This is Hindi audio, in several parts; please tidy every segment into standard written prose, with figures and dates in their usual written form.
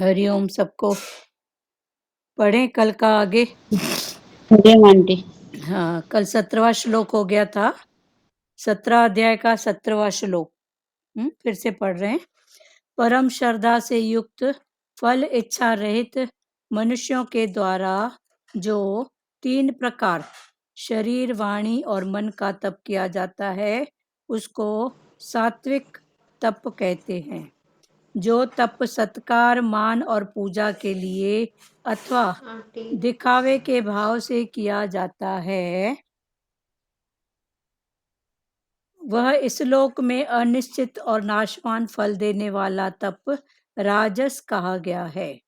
हरिओम सबको। पढ़ें कल का आगे। जय आंटी। हाँ, कल 17वां श्लोक हो गया था। 17 अध्याय का 17वां श्लोक फिर से पढ़ रहे हैं। परम श्रद्धा से युक्त फल इच्छा रहित मनुष्यों के द्वारा जो 3 प्रकार शरीर वाणी और मन का तप किया जाता है उसको सात्विक तप कहते हैं। जो तप सत्कार मान और पूजा के लिए अथवा आंटी दिखावे के भाव से किया जाता है वह इस लोक में अनिश्चित और नाशवान फल देने वाला तप राजस कहा गया है।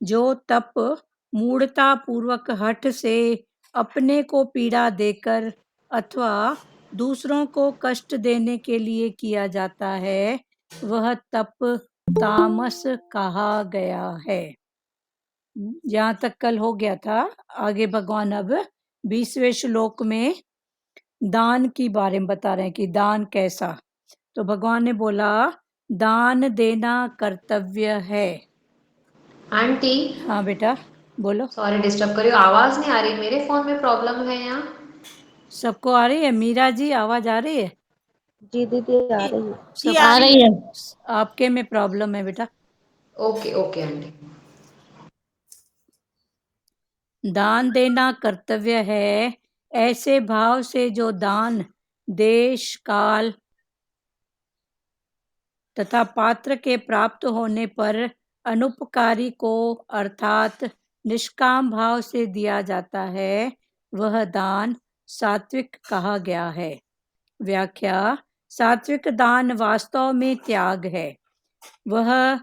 जो तप मूढ़ता पूर्वक हठ से अपने को पीड़ा देकर अथवा दूसरों को कष्ट देने के लिए किया जाता है वह तप तामस कहा गया है। यहाँ तक कल हो गया था। आगे भगवान अब 20वें श्लोक में दान की बारे में बता रहे हैं कि दान कैसा। तो भगवान ने बोला दान देना कर्तव्य है। आंटी हाँ बेटा बोलो। सॉरी डिस्टर्ब कर रही हूँ, आवाज नहीं आ रही, मेरे फोन में प्रॉब्लम है यहाँ। सबको आ रही है? मीरा जी आवाज आ रही है? जी दीदी आ रही है। सब आ रही है। आपके में प्रॉब्लम है बेटा। Okay okay aunty. दान देना कर्तव्य है ऐसे भाव से जो दान देश काल तथा पात्र के प्राप्त होने पर अनुपकारी को अर्थात निष्काम भाव से दिया जाता है वह दान सात्विक कहा गया है। व्याख्या। सात्विक दान वास्तव में त्याग है। वह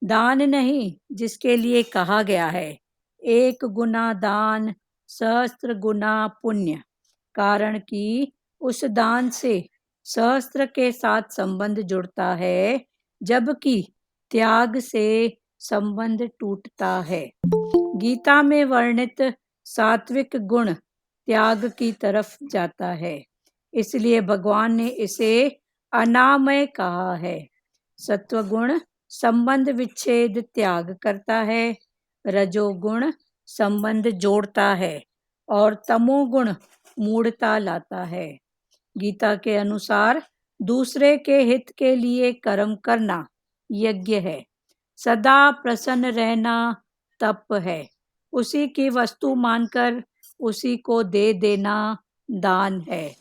दान नहीं जिसके लिए कहा गया है 1 गुना दान सहस्त्र गुना पुण्य, कारण कि उस दान से सहस्त्र के साथ संबंध जुड़ता है जबकि त्याग से संबंध टूटता है। गीता में वर्णित सात्विक गुण त्याग की तरफ जाता है, इसलिए भगवान ने इसे अनामय कहा है। सत्वगुण संबंध विच्छेद त्याग करता है, रजोगुण संबंध जोड़ता है और तमोगुण मूढ़ता लाता है। गीता के अनुसार दूसरे के हित के लिए कर्म करना यज्ञ है, सदा प्रसन्न रहना तप है, उसी की वस्तु मानकर उसी को दे देना दान है।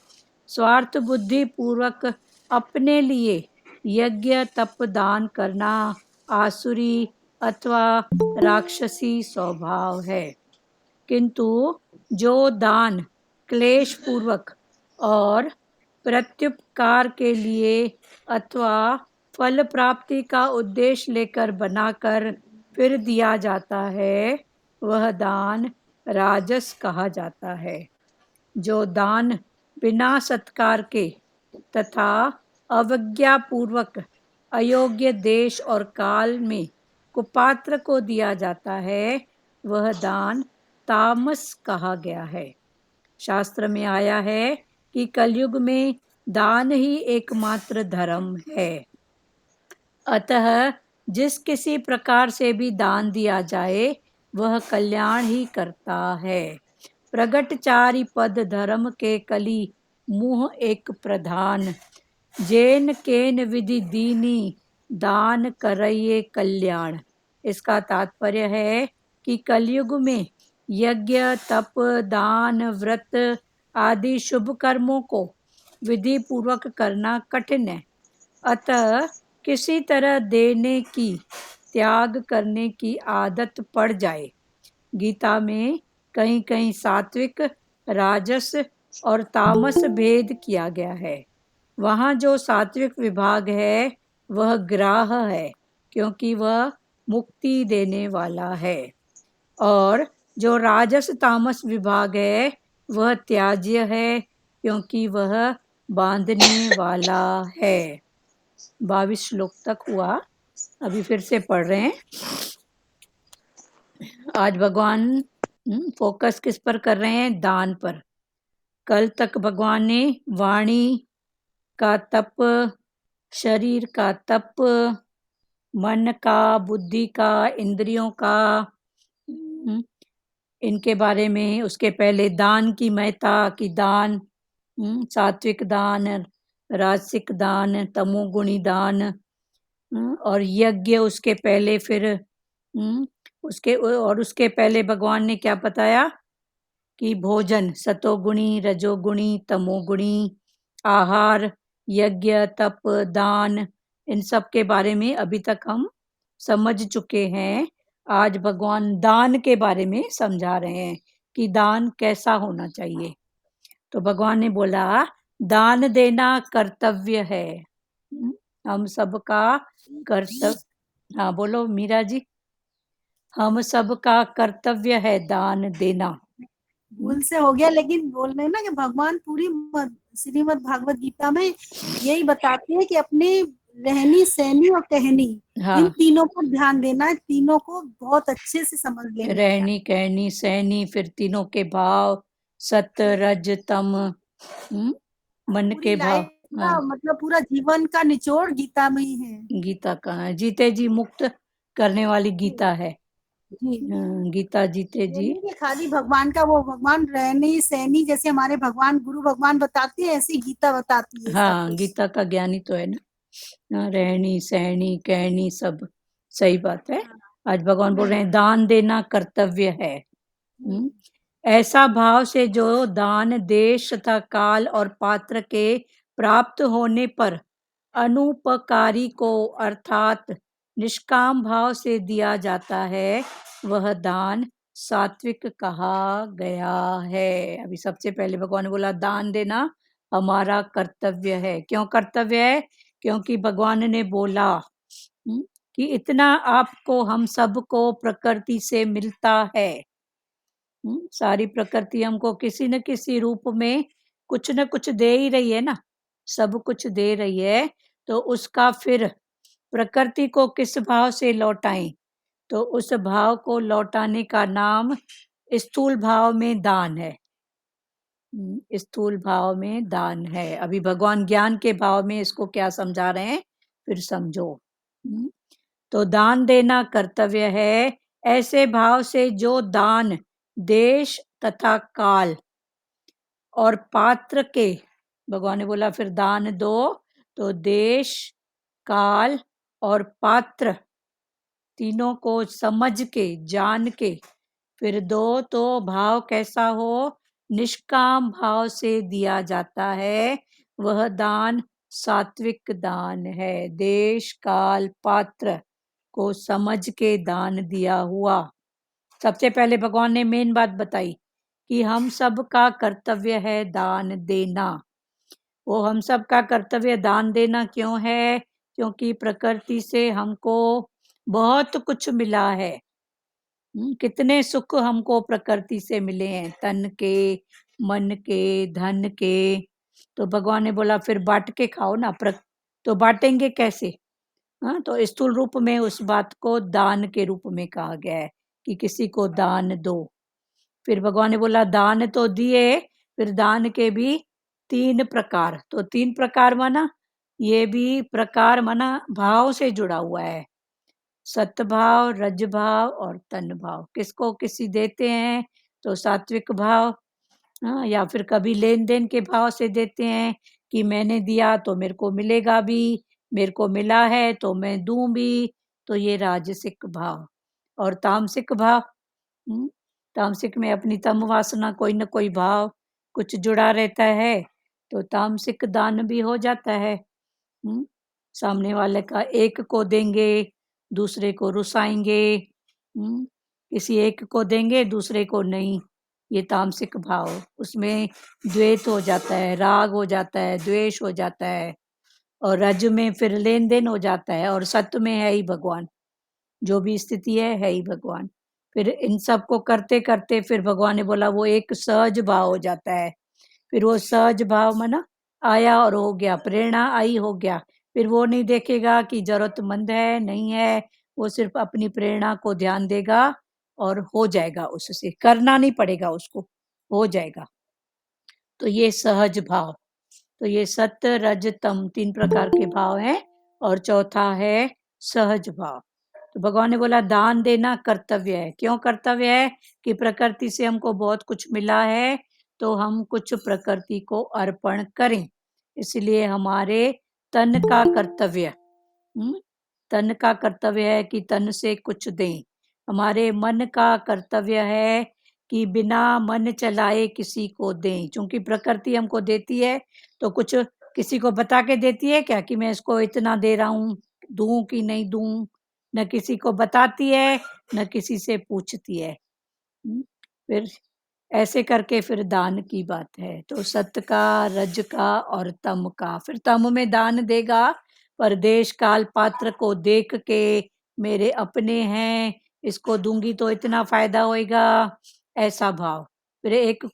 स्वार्थ बुद्धि पूर्वक अपने लिए यज्ञ तप दान करना आसुरी अथवा राक्षसी स्वभाव है, किंतु जो दान क्लेश पूर्वक और प्रत्युपकार के लिए अथवा फल प्राप्ति का उद्देश्य लेकर बनाकर फिर दिया जाता है वह दान राजस कहा जाता है। जो दान बिना सत्कार के तथा अवज्ञा पूर्वक अयोग्य देश और काल में कुपात्र को दिया जाता है वह दान तामस कहा गया है। शास्त्र में आया है कि कलयुग में दान ही एकमात्र धर्म है, अतः जिस किसी प्रकार से भी दान दिया जाए वह कल्याण ही करता है। प्रगट चारि पद धर्म के कली मुह एक प्रधान, जैन केन विधि दीनी दान करइए कल्याण। इसका तात्पर्य है कि कलयुग में यज्ञ तप दान व्रत आदि शुभ कर्मों को विधि पूर्वक करना कठिन है, अतः किसी तरह देने की त्याग करने की आदत पड़ जाए। गीता में कहीं कहीं सात्विक राजस और तामस भेद किया गया है। वहाँ जो सात्विक विभाग है वह ग्राह है क्योंकि वह मुक्ति देने वाला है, और जो राजस तामस विभाग है वह त्याज्य है क्योंकि वह बांधने वाला है। 22 श्लोक तक हुआ। अभी फिर से पढ़ रहे हैं। आज भगवान फोकस किस पर कर रहे हैं? दान पर। कल तक भगवान ने वाणी का तप, शरीर का तप, मन का, बुद्धि का, इंद्रियों का, इनके बारे में। उसके पहले दान की महत्ता कि दान, सात्विक दान, राजसिक दान, तमोगुणी दान, और यज्ञ उसके पहले। फिर उसके पहले भगवान ने क्या बताया कि भोजन सतोगुणी, रजोगुणी, तमोगुणी, आहार, यज्ञ, तप, दान, इन सब के बारे में अभी तक हम समझ चुके हैं। आज भगवान दान के बारे में समझा रहे हैं कि दान कैसा होना चाहिए। तो भगवान ने बोला दान देना कर्तव्य है। हम सबका कर्तव्य। हाँ बोलो मीरा जी। हम सबका कर्तव्य है दान देना। भूल से हो गया, लेकिन बोल रहे हैं ना कि भगवान पूरी श्रीमद् भागवत गीता में यही बताते हैं कि अपनी रहनी, सहनी और कहनी, हाँ, इन तीनों पर ध्यान देना है, तीनों को बहुत अच्छे से समझ लेना है। रहनी, कहनी, सहनी, फिर तीनों के भाव, सत्य, रज, तम, मन पूरी के भाव। लाइफ का हाँ, मतलब पूरा जीवन का निचोड़ गीता में ही है। गीता का है, जीते जी मुक्त करने वाली गीता है। जी, गीता जीते ये जी। नहीं कि खाली भगवान का, वो भगवान रहनी सहनी जैसे हमारे भगवान गुरु भगवान बताते हैं, ऐसी गीता बताती है सब हाँ, कुछ। गीता का ज्ञानी तो है ना। रहनी, सहनी, कहनी सब सही बात है। आज भगवान बोल रहे हैं दान देना कर्तव्य है। ऐसा भाव से जो दान देश तथा काल और पात्र के प्राप्त होने पर अनुपकारी को अर्थात निष्काम भाव से दिया जाता है, वह दान सात्विक कहा गया है। अभी सबसे पहले भगवान ने बोला दान देना हमारा कर्तव्य है। क्यों कर्तव्य है? क्योंकि भगवान ने बोला कि इतना आपको, हम सबको प्रकृति से मिलता है। सारी प्रकृति हमको किसी न किसी रूप में कुछ न कुछ दे ही रही है ना, सब कुछ दे रही है। तो उसका फिर प्रकृति को किस भाव से लौटाएं? तो उस भाव को लौटाने का नाम स्थूल भाव में दान है। स्थूल भाव में दान है। अभी भगवान ज्ञान के भाव में इसको क्या समझा रहे हैं, फिर समझो। तो दान देना कर्तव्य है ऐसे भाव से जो दान देश तथा काल और पात्र के, भगवान ने बोला फिर दान दो, तो देश, काल और पात्र तीनों को समझ के, जान के फिर दो। तो भाव कैसा हो? निष्काम भाव से दिया जाता है, वह दान सात्विक दान है। देश, काल, पात्र को समझ के दान दिया हुआ। सबसे पहले भगवान ने मेन बात बताई कि हम सब का कर्तव्य है दान देना। वो हम सब का कर्तव्य दान देना क्यों है? क्योंकि प्रकृति से हमको बहुत कुछ मिला है। कितने सुख हमको प्रकृति से मिले हैं, तन के, मन के, धन के। तो भगवान ने बोला फिर बांट के खाओ ना। तो बांटेंगे कैसे? हाँ, तो स्थूल रूप में उस बात को दान के रूप में कहा गया है कि किसी को दान दो। फिर भगवान ने बोला दान तो दिए, फिर दान के भी 3 प्रकार। तो 3 प्रकार माना, ये भी प्रकार माना भाव से जुड़ा हुआ है। सत्य भाव, रज भाव और तन भाव। किसको किसी देते हैं तो सात्विक भाव, हाँ, या फिर कभी लेन देन के भाव से देते हैं कि मैंने दिया तो मेरे को मिलेगा भी, मेरे को मिला है तो मैं दूं भी, तो ये राजसिक भाव। और तामसिक भाव, तामसिक में अपनी तम वासना, कोई न कोई भाव कुछ जुड़ा रहता है, तो तामसिक दान भी हो जाता है। सामने वाले का एक को देंगे, दूसरे को रुसाएंगे, किसी एक को देंगे दूसरे को नहीं, ये तामसिक भाव। उसमें द्वेष हो जाता है, राग हो जाता है, द्वेष हो जाता है। और रज में फिर लेन देन हो जाता है, और सत्य में है ही भगवान। जो भी स्थिति है ही भगवान। फिर इन सब को करते करते फिर भगवान ने बोला वो एक सहज भाव हो जाता है। फिर वो सहज भाव माना आया और हो गया, प्रेरणा आई, हो गया। फिर वो नहीं देखेगा कि जरूरतमंद है नहीं है, वो सिर्फ अपनी प्रेरणा को ध्यान देगा और हो जाएगा, उससे करना नहीं पड़ेगा उसको, हो जाएगा। तो ये सहज भाव। तो ये सत्य, रज, तम 3 प्रकार के भाव हैं। और चौथा है सहज भाव। तो भगवान ने बोला दान देना कर्तव्य है। क्यों कर्तव्य है? कि प्रकृति से हमको बहुत कुछ मिला है, तो हम कुछ प्रकृति को अर्पण करें। इसलिए हमारे तन का कर्तव्य, तन का कर्तव्य है कि तन से कुछ दें। हमारे मन का कर्तव्य है कि बिना मन चलाए किसी को दें। क्योंकि प्रकृति हमको देती है तो कुछ किसी को बता के देती है क्या कि मैं इसको इतना दे रहा हूँ, दूं कि नहीं दूं? न किसी को बताती है, न किसी से पूछती है। फिर ऐसे करके फिर दान की बात है। तो सत्य का, रज का और तम का। फिर तम में दान देगा, पर देश काल पात्र को देख के मेरे अपने हैं, इसको दूंगी तो इतना फायदा होएगा, ऐसा भाव। फिर एक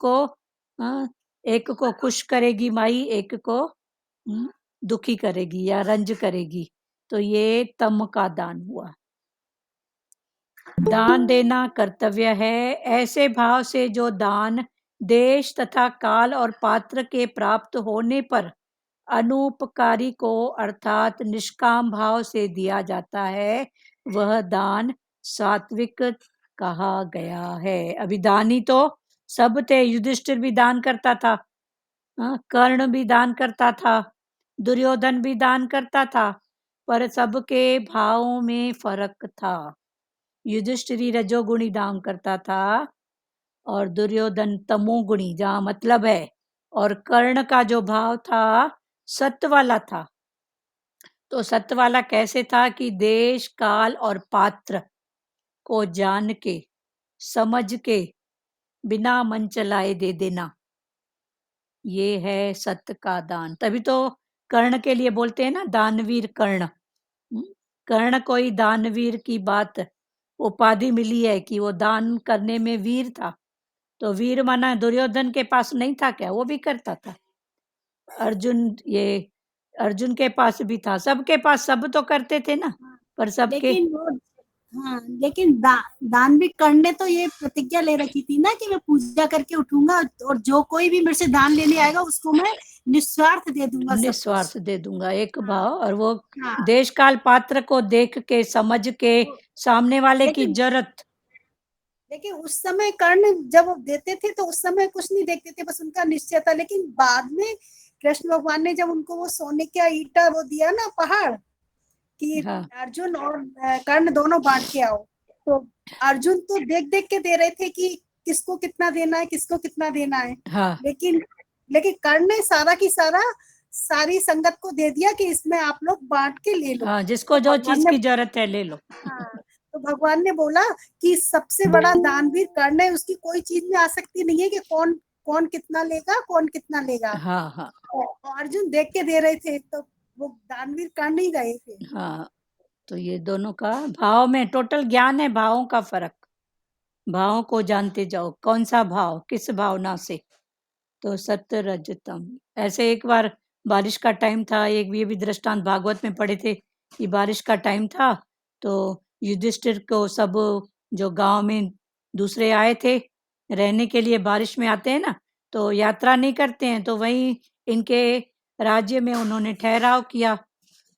को खुश करेगी माई, एक को दुखी करेगी या रंज करेगी। तो ये तम का दान हुआ। दान देना कर्तव्य है। ऐसे भाव से जो दान देश तथा काल और पात्र के प्राप्त होने पर अनुपकारी को अर्थात निष्काम भाव से दिया जाता है, वह दान सात्विक कहा गया है। अभी दानी तो सब थे। युधिष्ठिर भी दान करता था, कर्ण भी दान करता था, दुर्योधन भी दान करता था, पर सबके भावों में फर्क था। युधिष्ठिर रजोगुणी दान करता था और दुर्योधन तमोगुणी, जहां मतलब है। और कर्ण का जो भाव था सत्य वाला था। तो सत्य वाला कैसे था कि देश काल और पात्र को जान के, समझ के, बिना मन चलाए दे देना, ये है सत्य का दान। तभी तो कर्ण के लिए बोलते हैं ना दानवीर कर्ण। कर्ण कोई दानवीर की बात उपाधि मिली है कि वो दान करने में वीर था। तो वीर माना दुर्योधन के पास नहीं था क्या? वो भी करता था। अर्जुन के पास भी था। सबके पास, सब तो करते थे ना, पर सबके लेकिन वो लेकिन दान भी करने तो ये प्रतिज्ञा ले रखी थी ना कि मैं पूजा करके उठूंगा और जो कोई भी मेरे से दान लेने आएगा उसको मैं निस्वार्थ दे दूंगा, सब निस्वार्थ दे दूंगा, एक भाव। और वो हाँ। देश काल पात्र को देख के, समझ के, सामने वाले की जरूरत। लेकिन उस समय कर्ण जब वो देते थे तो उस समय कुछ नहीं देखते थे, बस उनका निश्चय था। लेकिन बाद में कृष्ण भगवान ने जब उनको वो सोने का ईटा वो दिया ना पहाड़ कि हाँ। अर्जुन और कर्ण दोनों बांट के आओ, तो अर्जुन तो देख देख के दे रहे थे कि किसको कितना देना है, किसको कितना देना है। हाँ। लेकिन कर्ण ने सारा की सारी संगत को दे दिया कि इसमें आप लोग बांट के ले लो। हाँ, जिसको जो चीज की जरूरत है ले लो। हाँ, तो भगवान ने बोला कि सबसे बड़ा दान भी कर्ण है, उसकी कोई चीज में आसक्ति नहीं है कि कौन कौन कितना लेगा, कौन कितना लेगा। हाँ हाँ और अर्जुन देख के दे रहे थे, तो वो दानवीर कर्ण ही गए थे। हाँ। तो ये दोनों का भाव में टोटल ज्ञान है, भावों का फर्क। भावों को जानते जाओ, कौन सा भाव, किस भावना से। तो सत्य रजतम। ऐसे एक बार बारिश का टाइम था, ये भी दृष्टांत भागवत में पढ़े थे कि बारिश का टाइम था, तो युधिष्ठिर को सब जो गांव में दूसरे आए थे रहने के लिए, बारिश में आते हैं ना तो यात्रा नहीं करते हैं, तो वहीं इनके राज्य में उन्होंने ठहराव किया।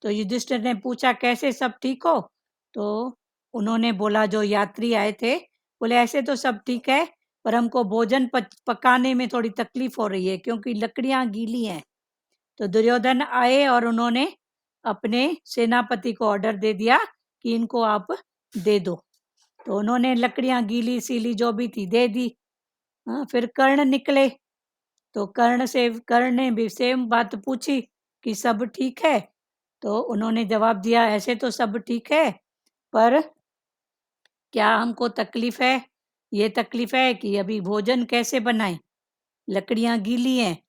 तो युधिष्ठिर ने पूछा कैसे, सब ठीक हो? तो उन्होंने बोला, जो यात्री आए थे बोले ऐसे तो सब ठीक है, पर हमको भोजन पकाने में थोड़ी तकलीफ हो रही है क्योंकि लकड़ियां गीली हैं। तो दुर्योधन आए और उन्होंने अपने सेनापति को ऑर्डर दे दिया कि इनको आप दे दो। तो उन्होंने लकड़ियां गीली सीली जो भी थी दे दी। फिर कर्ण निकले, तो कर्ण ने भी सेम बात पूछी कि सब ठीक है? तो उन्होंने जवाब दिया ऐसे तो सब ठीक है, पर क्या हमको तकलीफ है, ये तकलीफ है कि अभी भोजन कैसे बनाएं, लकड़ियां गीली हैं।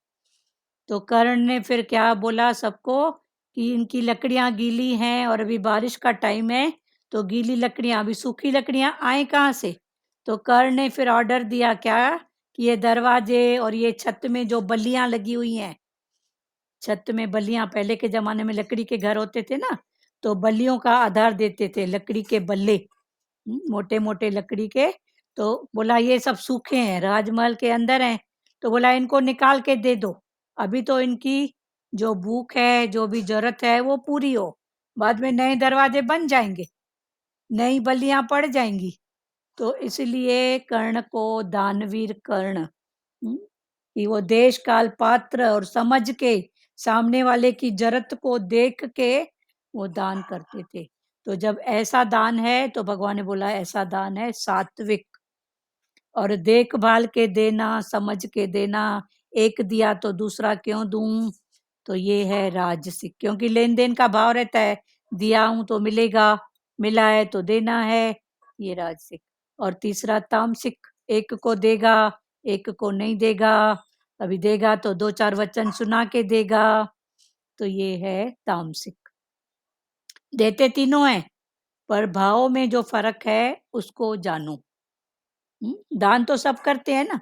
तो कर्ण ने फिर क्या बोला सबको कि इनकी लकड़ियां गीली हैं और अभी बारिश का टाइम है, तो गीली लकड़ियां, अभी सूखी लकड़ियां आए कहाँ से? तो कर्ण ने फिर ऑर्डर दिया क्या कि ये दरवाजे और ये छत में जो बल्लियां लगी हुई हैं, छत में बल्लियां, पहले के जमाने में लकड़ी के घर होते थे ना, तो बल्लियों का आधार देते थे, लकड़ी के बल्ले, मोटे मोटे लकड़ी के। तो बोला ये सब सूखे हैं, राजमहल के अंदर हैं, तो बोला इनको निकाल के दे दो, अभी तो इनकी जो भूख है, जो भी जरूरत है वो पूरी हो। बाद में नए दरवाजे बन जाएंगे, नई बलियां पड़ जाएंगी। तो इसलिए कर्ण को दानवीर कर्ण, कि वो देश काल पात्र और समझ के सामने वाले की जरूरत को देख के वो दान करते थे। तो जब ऐसा दान है तो भगवान ने बोला ऐसा दान है सात्विक, और देखभाल के देना, समझ के देना, एक दिया तो दूसरा क्यों दूं, तो ये है राजसिक, क्योंकि लेन देन का भाव रहता है, दिया हूं तो मिलेगा, मिला है तो देना है, ये राजसिक। और तीसरा तामसिक, एक को देगा, एक को नहीं देगा, अभी देगा तो दो चार वचन सुना के देगा, तो ये है तामसिक। देते तीनों हैं, पर भाव में जो फर्क है उसको जानो। दान तो सब करते हैं ना,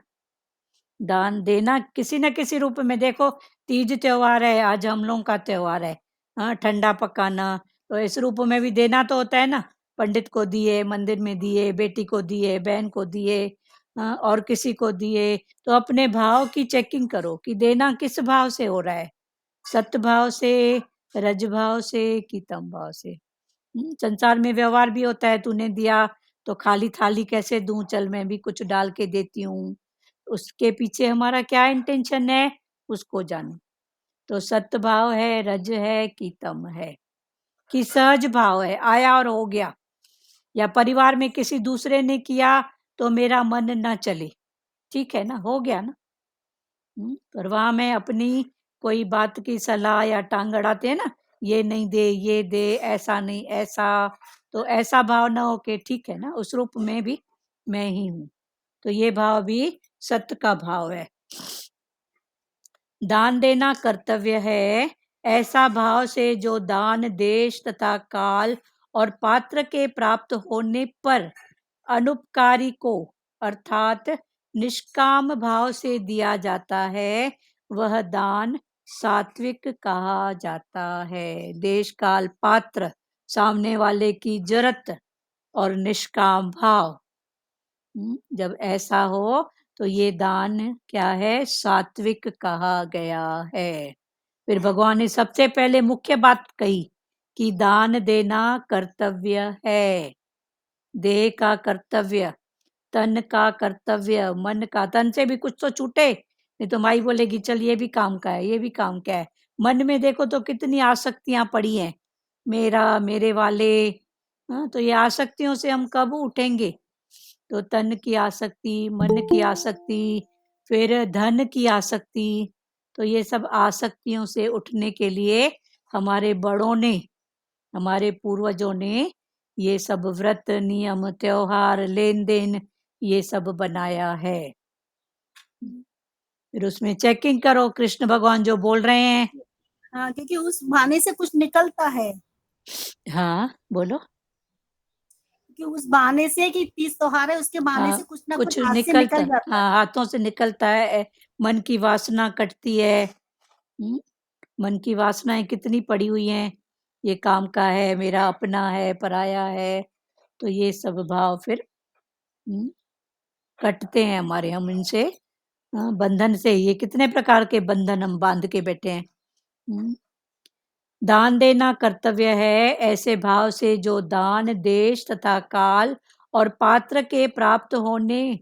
दान देना किसी न किसी रूप में। देखो तीज त्योहार है, आज हम लोगों का त्योहार है, हाँ, ठंडा पकाना, तो इस रूप में भी देना तो होता है ना। पंडित को दिए, मंदिर में दिए, बेटी को दिए, बहन को दिए, हाँ, और किसी को दिए। तो अपने भाव की चेकिंग करो कि देना किस भाव से हो रहा है, सत्य भाव से, रज भाव से कि तम भाव से। संसार में व्यवहार भी होता है, तूने दिया तो खाली थाली कैसे दूं, चल मैं भी कुछ डाल के देती हूँ, उसके पीछे हमारा क्या इंटेंशन है उसको जानो। तो सत्य भाव है, रज है कि तम है, कि सहज भाव है, आया और हो गया, या परिवार में किसी दूसरे ने किया तो मेरा मन न चले, ठीक है ना, हो गया ना। पर वहां में अपनी कोई बात की सलाह या टांग अड़ाते हैं ना, ये नहीं दे, ये दे, ऐसा नहीं ऐसा, तो ऐसा भाव ना हो के ठीक है ना, उस रूप में भी मैं ही हूँ, तो ये भाव भी सत्य का भाव है। दान देना कर्तव्य है, ऐसा भाव से जो दान देश तथा काल और पात्र के प्राप्त होने पर अनुपकारी को अर्थात निष्काम भाव से दिया जाता है, वह दान सात्विक कहा जाता है। देश काल पात्र, सामने वाले की जरूरत और निष्काम भाव, जब ऐसा हो तो ये दान क्या है, सात्विक कहा गया है। फिर भगवान ने सबसे पहले मुख्य बात कही कि दान देना कर्तव्य है, देह का कर्तव्य, तन का कर्तव्य, मन का। तन से भी कुछ तो छूटे, नहीं तो माई बोलेगी चल ये भी काम का है, ये भी काम का है। मन में देखो तो कितनी आसक्तियां पड़ी हैं, मेरा, मेरे वाले, हाँ, तो ये आसक्तियों से हम कब उठेंगे। तो तन की आसक्ति, मन की आसक्ति, फिर धन की आसक्ति, तो ये सब आसक्तियों से उठने के लिए हमारे बड़ों ने, हमारे पूर्वजों ने ये सब व्रत, नियम, त्योहार, लेन देन ये सब बनाया है। फिर उसमें चेकिंग करो कृष्ण भगवान जो बोल रहे हैं। हाँ, क्योंकि उस बहाने से कुछ निकलता है, हाँ बोलो। कि उस बहाने से कि तीज त्योहार है, उसके बहाने हाँ, से कुछ ना कुछ कुछ हाथ से निकलता, निकल जाता है। हाँ, हाथों से निकलता है, मन की वासना कटती है। मन की वासनाएं कितनी पड़ी हुई हैं, ये काम का है, मेरा अपना है, पराया है, तो ये सब भाव फिर कटते हैं हमारे, हम इनसे बंधन से, ये कितने प्रकार के बंधन हम बांध के बैठे हैं। दान देना कर्तव्य है, ऐसे भाव से जो दान देश तथा काल और पात्र के प्राप्त होने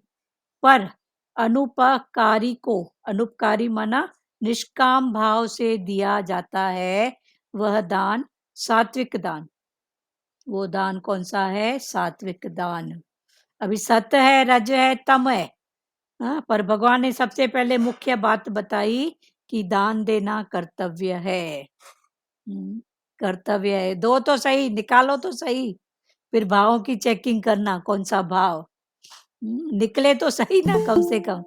पर अनुपकारी को, अनुपकारी माना निष्काम भाव से दिया जाता है, वह दान सात्विक दान। वो दान कौन सा है, सात्विक दान। अभी सत्य है, रज है, तम है, हाँ, पर भगवान ने सबसे पहले मुख्य बात बताई कि दान देना कर्तव्य है। कर्तव्य है, दो तो सही, निकालो तो सही, फिर भावों की चेकिंग करना कौन सा भाव निकले तो सही ना, कम से कम,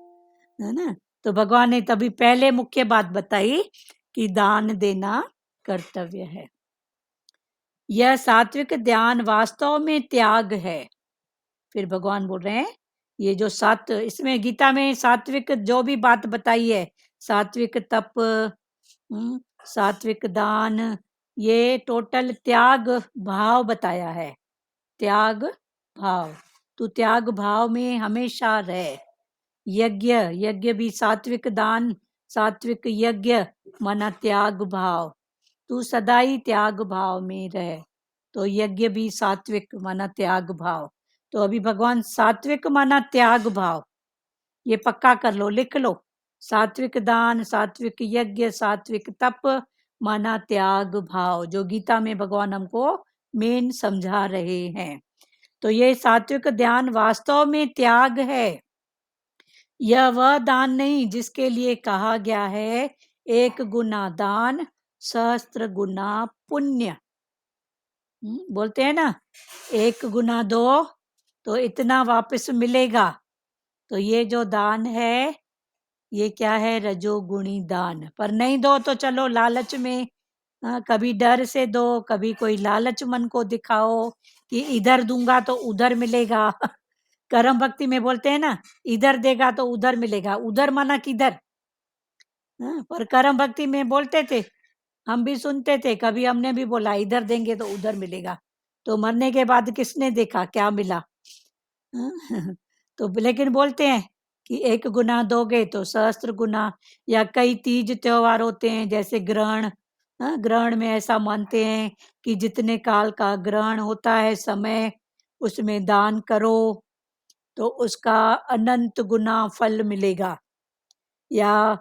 है ना। तो भगवान ने तभी पहले मुख्य बात बताई कि दान देना कर्तव्य है। यह सात्विक ध्यान वास्तव में त्याग है। फिर भगवान बोल रहे हैं ये जो इसमें गीता में सात्विक जो भी बात बताई है, सात्विक तप, सात्विक दान, ये टोटल त्याग भाव बताया है। त्याग भाव, तू त्याग भाव में हमेशा रहे। यज्ञ, यज्ञ भी सात्विक दान, सात्विक यज्ञ माना त्याग भाव, तू सदा ही त्याग भाव में रहे। तो यज्ञ भी सात्विक माना त्याग भाव। तो अभी भगवान सात्विक माना त्याग भाव, ये पक्का कर लो, लिख लो। सात्विक दान, सात्विक यज्ञ, सात्विक तप माना त्याग भाव, जो गीता में भगवान हमको मेन समझा रहे हैं। तो ये सात्विक ध्यान वास्तव में त्याग है। यह वह दान नहीं जिसके लिए कहा गया है 1 गुना दान 1,000 गुना पुण्य। बोलते हैं ना 1 गुना दो तो इतना वापस मिलेगा। तो ये जो दान है ये क्या है? रजोगुणी दान। पर नहीं दो तो चलो लालच में, कभी डर से दो, कभी कोई लालच मन को दिखाओ कि इधर दूंगा तो उधर मिलेगा। कर्म भक्ति में बोलते हैं ना, इधर देगा तो उधर मिलेगा। उधर माना किधर? पर कर्म भक्ति में बोलते थे, हम भी सुनते थे, कभी हमने भी बोला इधर देंगे तो उधर मिलेगा। तो मरने के बाद किसने देखा क्या मिला? तो लेकिन बोलते हैं कि 1 गुना दोगे तो 1,000 गुना। या कई तीज त्योहार होते हैं जैसे ग्रहण, ग्रहण में ऐसा मानते हैं कि जितने काल का ग्रहण होता है समय, उसमें दान करो तो उसका अनंत गुना फल मिलेगा। या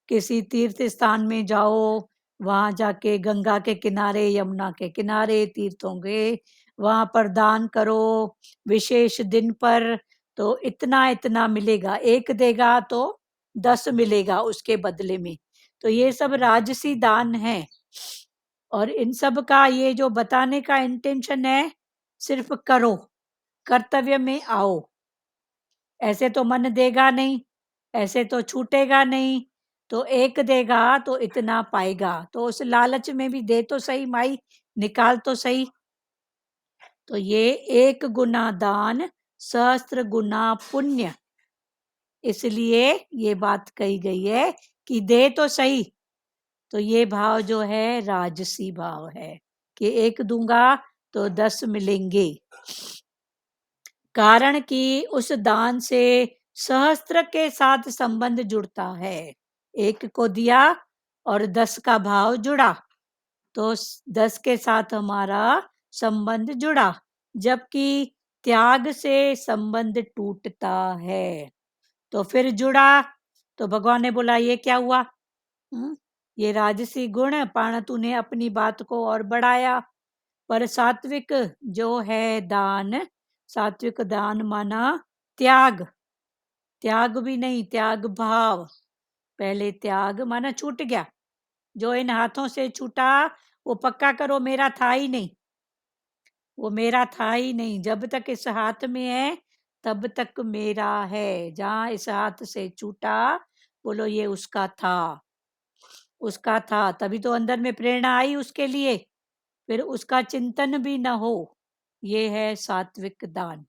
किसी तीर्थ स्थान में जाओ, वहां जाके गंगा के किनारे, यमुना के किनारे तीर्थ होंगे, वहां पर दान करो विशेष दिन पर तो इतना इतना मिलेगा। 1 देगा तो 10 मिलेगा उसके बदले में। तो ये सब राजसी दान है। और इन सब का ये जो बताने का इंटेंशन है, सिर्फ करो, कर्तव्य में आओ। ऐसे तो मन देगा नहीं, ऐसे तो छूटेगा नहीं। तो 1 देगा तो इतना पाएगा, तो उस लालच में भी दे तो सही माई, निकाल तो सही। तो ये 1 गुना दान 1,000 गुना पुण्य, इसलिए ये बात कही गई है कि दे तो सही। तो ये भाव जो है राजसी भाव है कि 1 दूंगा तो 10 मिलेंगे। कारण कि उस दान से सहस्त्र के साथ संबंध जुड़ता है। 1 को दिया और 10 का भाव जुड़ा तो 10 के साथ हमारा संबंध जुड़ा। जबकि त्याग से संबंध टूटता है। तो फिर जुड़ा तो भगवान ने बोला ये क्या हुआ? ये राजसी गुण, पाण तूने अपनी बात को और बढ़ाया। पर सात्विक जो है दान, सात्विक दान माना त्याग, त्याग भी नहीं, त्याग भाव। पहले त्याग माना छूट गया, जो इन हाथों से छूटा वो पक्का करो मेरा था ही नहीं, वो मेरा था ही नहीं। जब तक इस हाथ में है तब तक मेरा है। जहां इस हाथ से छूटा बोलो ये उसका था, उसका था। तभी तो अंदर में प्रेरणा आई उसके लिए, फिर उसका चिंतन भी न हो। ये है सात्विक दान।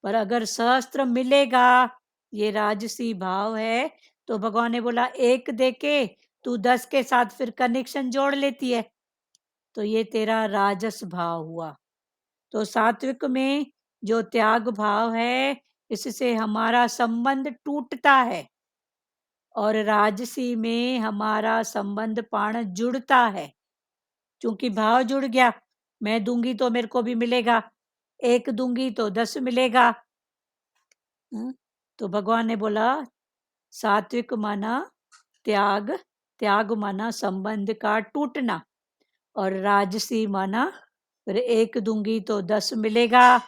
पर अगर सहस्त्र मिलेगा, ये राजसी भाव है। तो भगवान ने बोला 1 देके तू 10 के साथ फिर कनेक्शन जोड़ लेती है, तो ये तेरा राजस भाव हुआ। तो सात्विक में जो त्याग भाव है, इससे हमारा संबंध टूटता है। और राजसी में हमारा संबंध पाण जुड़ता है, क्योंकि भाव जुड़ गया। मैं दूंगी तो मेरे को भी मिलेगा, 1 दूंगी तो 10 मिलेगा। तो भगवान ने बोला सात्विक माना त्याग, त्याग माना संबंध का टूटना, और राजसी माना फिर 1 दूंगी तो 10 मिलेगा,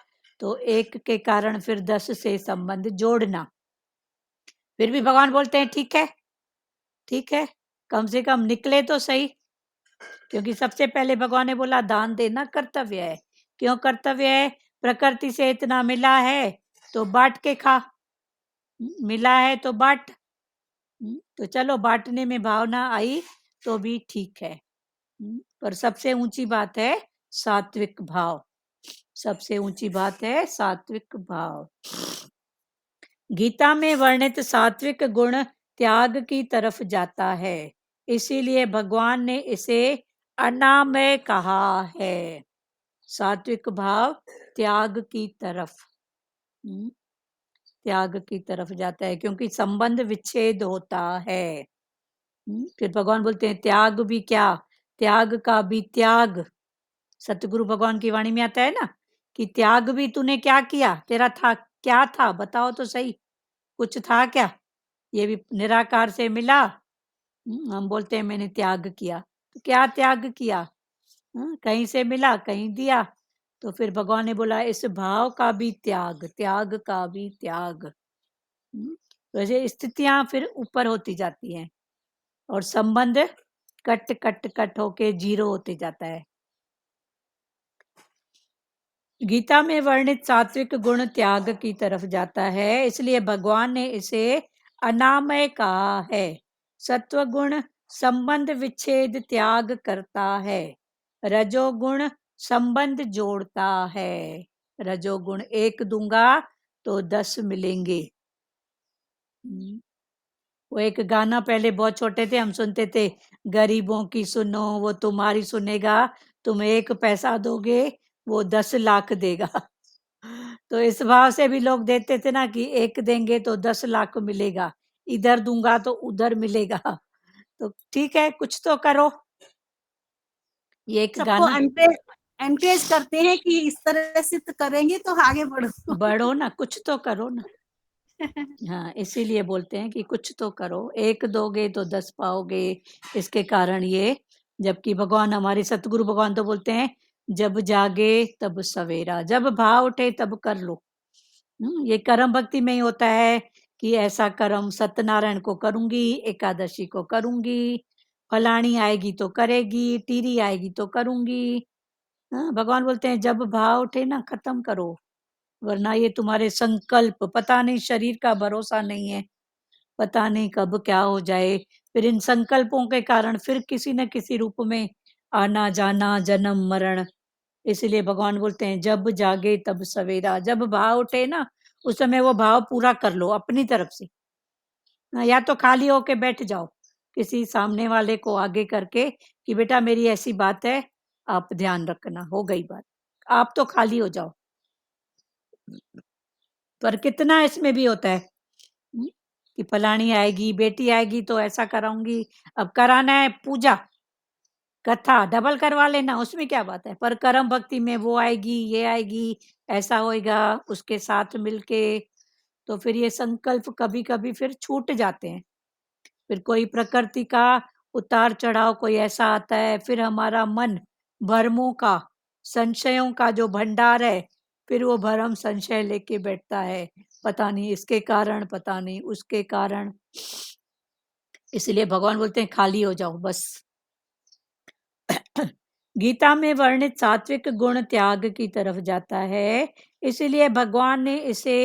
तो 1 के कारण फिर 10 से संबंध जोड़ना। फिर भी भगवान बोलते हैं ठीक है, ठीक है, कम से कम निकले तो सही। क्योंकि सबसे पहले भगवान ने बोला दान देना कर्तव्य है। क्यों कर्तव्य है? प्रकृति से इतना मिला है तो बांट के खा, मिला है तो बांट। तो चलो बांटने में भावना आई तो भी ठीक है। पर सबसे ऊंची बात है सात्विक भाव, सबसे ऊंची बात है सात्विक भाव। गीता में वर्णित सात्विक गुण त्याग की तरफ जाता है, इसीलिए भगवान ने इसे अनामय कहा है। सात्विक भाव त्याग की तरफ, त्याग की तरफ जाता है, क्योंकि संबंध विच्छेद होता है। फिर भगवान बोलते हैं त्याग भी क्या, त्याग का भी त्याग। सतगुरु भगवान की वाणी में आता है ना कि त्याग भी तूने क्या किया, तेरा था क्या था, बताओ तो सही, कुछ था क्या? ये भी निराकार से मिला। हम बोलते हैं मैंने त्याग किया, तो क्या त्याग किया? कहीं से मिला, कहीं दिया। तो फिर भगवान ने बोला इस भाव का भी त्याग, त्याग का भी त्याग। वैसे स्थितियां फिर ऊपर होती जाती हैं और संबंध कट कट कट होके जीरो होते जाता है। गीता में वर्णित सात्विक गुण त्याग की तरफ जाता है, इसलिए भगवान ने इसे अनामय कहा है। सत्व गुण संबंध विच्छेद त्याग करता है, रजोगुण संबंध जोड़ता है। रजोगुण 1 दूंगा तो 10 मिलेंगे। वो एक गाना पहले बहुत छोटे थे हम सुनते थे, गरीबों की सुनो वो तुम्हारी सुनेगा, तुम 1 पैसा दोगे वो 10 लाख देगा। तो इस भाव से भी लोग देते थे ना कि 1 देंगे तो 10 लाख मिलेगा, इधर दूंगा तो उधर मिलेगा। तो ठीक है, कुछ तो करो। ये एक सबको गाना एनकरेज करते हैं कि इस तरह से तो करेंगे तो आगे बढ़ो। बढ़ो ना, कुछ तो करो ना। हाँ, इसीलिए बोलते हैं कि कुछ तो करो, 1 दोगे तो 10 पाओगे। इसके कारण ये, जबकि भगवान हमारे सतगुरु भगवान तो बोलते हैं जब जागे तब सवेरा, जब भाव उठे तब कर लो। ये कर्म भक्ति में ही होता है कि ऐसा कर्म सत्यनारायण को करूंगी, एकादशी को करूंगी, फलानी आएगी तो करेगी, टीरी आएगी तो करूंगी। भगवान बोलते हैं जब भाव उठे ना खत्म करो, वरना ये तुम्हारे संकल्प, पता नहीं, शरीर का भरोसा नहीं है, पता नहीं कब क्या हो जाए। फिर इन संकल्पों के कारण फिर किसी न किसी रूप में आना जाना, जन्म मरण। इसलिए भगवान बोलते हैं जब जागे तब सवेरा, जब भाव उठे ना उस समय वो भाव पूरा कर लो अपनी तरफ से। या तो खाली होके बैठ जाओ किसी सामने वाले को आगे करके कि बेटा मेरी ऐसी बात है, आप ध्यान रखना, हो गई बात। आप तो खाली हो जाओ। पर कितना इसमें भी होता है कि फलानी आएगी, बेटी आएगी तो ऐसा कराऊंगी। अब कराना है पूजा, कथा डबल करवा लेना, उसमें क्या बात है। पर कर्म भक्ति में वो आएगी, ये आएगी, ऐसा होएगा उसके साथ मिलके, तो फिर ये संकल्प कभी कभी फिर छूट जाते हैं। फिर कोई प्रकृति का उतार चढ़ाव कोई ऐसा आता है, फिर हमारा मन भरमों का, संशयों का जो भंडार है, फिर वो भरम संशय लेके बैठता है, पता नहीं इसके कारण, पता नहीं उसके कारण। इसलिए भगवान बोलते हैं खाली हो जाओ बस। गीता में वर्णित सात्विक गुण त्याग की तरफ जाता है, इसलिए भगवान ने इसे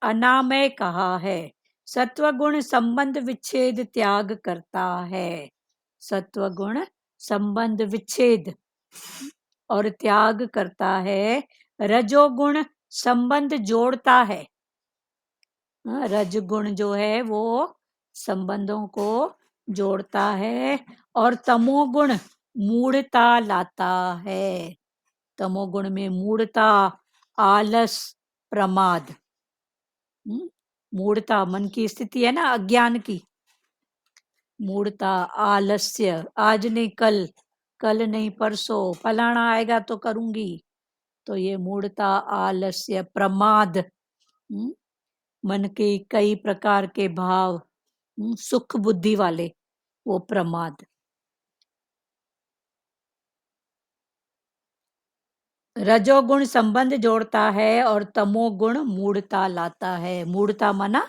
अनामय कहा है। सत्व गुण संबंध विच्छेद त्याग करता है। सत्व गुण संबंध विच्छेद और त्याग करता है। रजोगुण संबंध जोड़ता है। रजगुण जो है वो संबंधों को जोड़ता है और तमोगुण मूढ़ता लाता है। तमोगुण में मूढ़ता, आलस, प्रमाद। मूढ़ता मन की स्थिति है ना, अज्ञान की। मूढ़ता, आलस्य, आज नहीं कल, कल नहीं परसों, फलाना आएगा तो करूंगी, तो ये मूढ़ता, आलस्य, प्रमाद। मन के कई प्रकार के भाव, सुख बुद्धि वाले, वो प्रमाद। रजोगुण संबंध जोड़ता है और तमोगुण मूढ़ता लाता है। मूढ़ता माना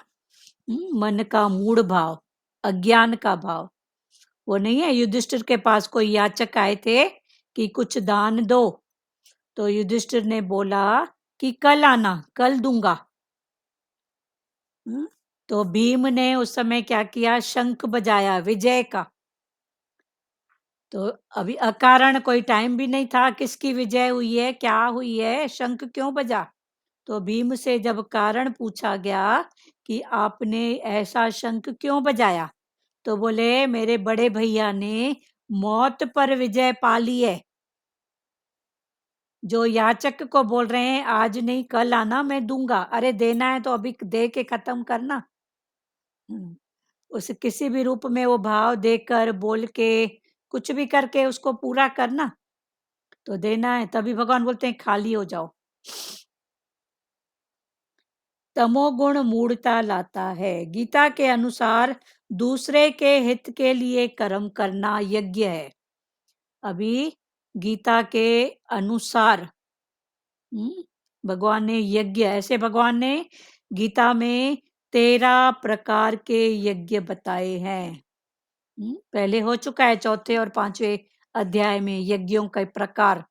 मन का मूढ़ भाव, अज्ञान का भाव। वो नहीं है, युधिष्ठिर के पास कोई याचक आए थे कि कुछ दान दो, तो युधिष्ठिर ने बोला कि कल आना, कल दूंगा। तो भीम ने उस समय क्या किया, शंख बजाया विजय का। तो अभी अकारण कोई टाइम भी नहीं था, किसकी विजय हुई है, क्या हुई है, शंख क्यों बजा। तो भीम से जब कारण पूछा गया कि आपने ऐसा शंख क्यों बजाया, तो बोले मेरे बड़े भैया ने मौत पर विजय पा ली है। जो याचक को बोल रहे हैं आज नहीं कल आना, मैं दूंगा, अरे देना है तो अभी दे के खत्म करना। उस किसी भी रूप में वो भाव देकर बोल के कुछ भी करके उसको पूरा करना तो देना है, तभी भगवान बोलते हैं खाली हो जाओ। तमोगुण मूढ़ता लाता है। गीता के अनुसार दूसरे के हित के लिए कर्म करना यज्ञ है। अभी गीता के अनुसार भगवान ने यज्ञ, ऐसे भगवान ने गीता में 13 प्रकार के यज्ञ बताए हैं। पहले हो चुका है 4थे और 5वें अध्याय में यज्ञों के प्रकार।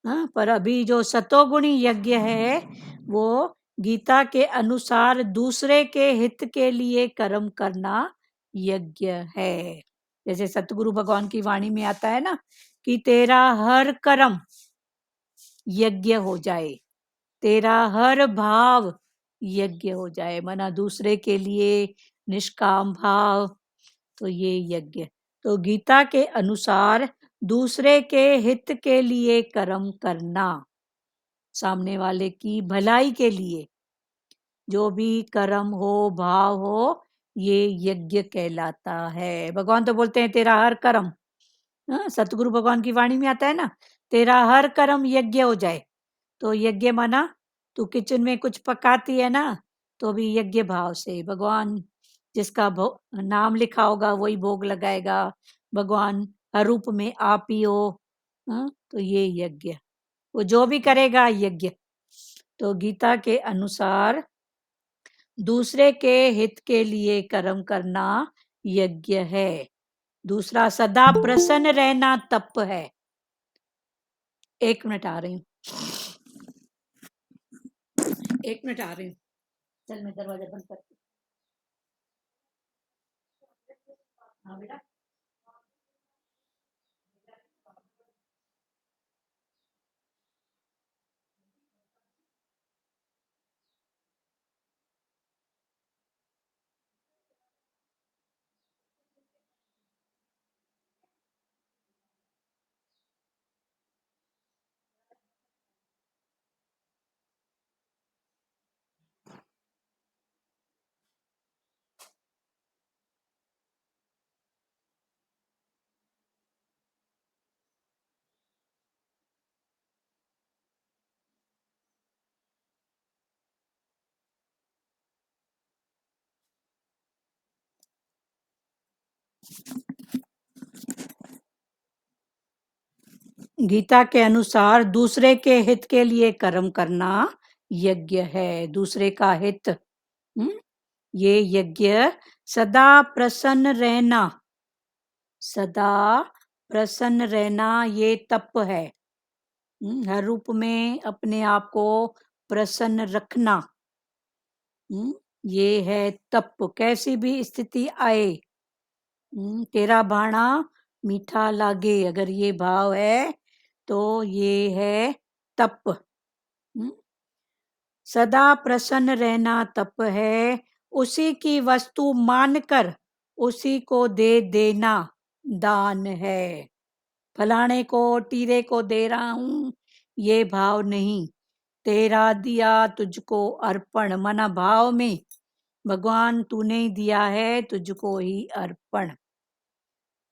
पर अभी जो सतोगुणी यज्ञ है वो गीता के अनुसार दूसरे के हित के लिए कर्म करना यज्ञ है। जैसे सतगुरु भगवान की वाणी में आता है ना कि तेरा हर कर्म यज्ञ हो जाए, तेरा हर भाव यज्ञ हो जाए, माना दूसरे के लिए निष्काम भाव, तो ये यज्ञ। तो गीता के अनुसार दूसरे के हित के लिए कर्म करना, सामने वाले की भलाई के लिए जो भी कर्म हो, भाव हो, ये यज्ञ कहलाता है। भगवान तो बोलते हैं तेरा हर कर्म, सतगुरु भगवान की वाणी में आता है ना, तेरा हर कर्म यज्ञ हो जाए। तो यज्ञ माना तू किचन में कुछ पकाती है ना, तो भी यज्ञ भाव से भगवान जिसका नाम लिखा होगा वही भोग लगाएगा। भगवान हर रूप में आप ही हो, तो ये यज्ञ, वो जो भी करेगा यज्ञ। तो गीता के अनुसार दूसरे के हित के लिए कर्म करना यज्ञ है। दूसरा, सदा प्रसन्न रहना तप है। 1 मिनट आ रही हूँ, 1 मिनट आ रही हूँ। चल मैं दरवाजा बंद करती हूँ। हाँ बेटा। गीता के अनुसार दूसरे के हित के लिए कर्म करना यज्ञ है। दूसरे का हित, ये यज्ञ। सदा प्रसन्न रहना, सदा प्रसन्न रहना ये तप है। हर रूप में अपने आप को प्रसन्न रखना, ये है तप। कैसी भी स्थिति आए, तेरा भाणा मीठा लागे, अगर ये भाव है तो ये है तप। सदा प्रसन्न रहना तप है। उसी की वस्तु मानकर उसी को दे देना दान है। फलाने को, टीरे को दे रहा हूं, ये भाव नहीं। तेरा दिया तुझको अर्पण, माना भाव में भगवान तूने दिया है, तुझको ही अर्पण।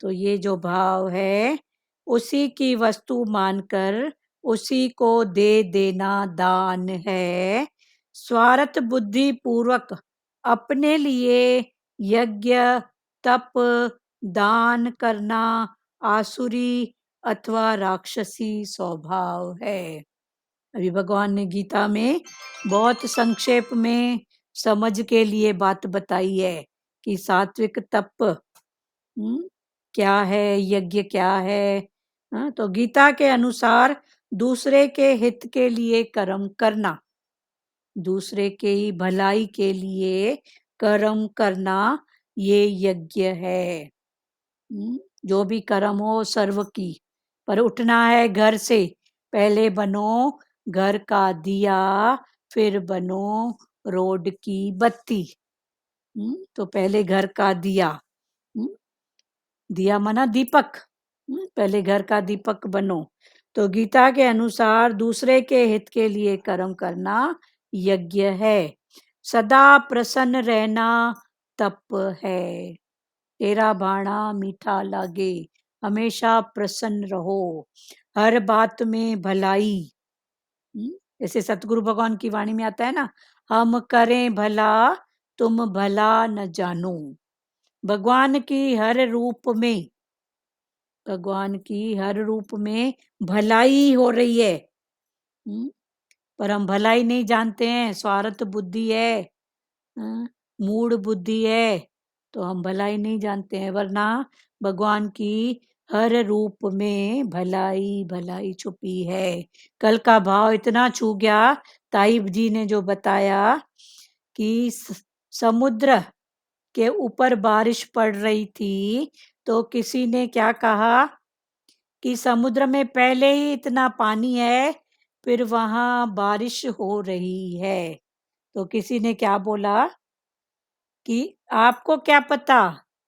तो ये जो भाव है उसी की वस्तु मानकर उसी को दे देना दान है। स्वार्थ बुद्धि पूर्वक अपने लिए यज्ञ, तप, दान करना आसुरी अथवा राक्षसी स्वभाव है। अभी भगवान ने गीता में बहुत संक्षेप में समझ के लिए बात बताई है कि सात्विक तप क्या है, यज्ञ क्या है। तो गीता के अनुसार दूसरे के हित के लिए कर्म करना, दूसरे के ही भलाई के लिए कर्म करना, ये यज्ञ है। जो भी कर्म हो सर्व की, पर उठना है घर से। पहले बनो घर का दिया, फिर बनो रोड की बत्ती। तो पहले घर का दिया, दिया माना दीपक, पहले घर का दीपक बनो। तो गीता के अनुसार दूसरे के हित के लिए कर्म करना यज्ञ है। सदा प्रसन्न रहना तप है। तेरा भाणा मीठा लागे, हमेशा प्रसन्न रहो, हर बात में भलाई। जैसे सतगुरु भगवान की वाणी में आता है ना, हम करें भला तुम भला न जानो। भगवान की हर रूप में, भगवान की हर रूप में भलाई हो रही है। पर हम भलाई नहीं जानते हैं, स्वार्थ बुद्धि है, मूड बुद्धि है, तो हम भलाई नहीं जानते हैं। वरना भगवान की हर रूप में भलाई भलाई छुपी है। कल का भाव इतना छू गया, ताई जी ने जो बताया कि समुद्र के ऊपर बारिश पड़ रही थी, तो किसी ने क्या कहा कि समुद्र में पहले ही इतना पानी है, फिर वहां बारिश हो रही है। तो किसी ने क्या बोला कि आपको क्या पता,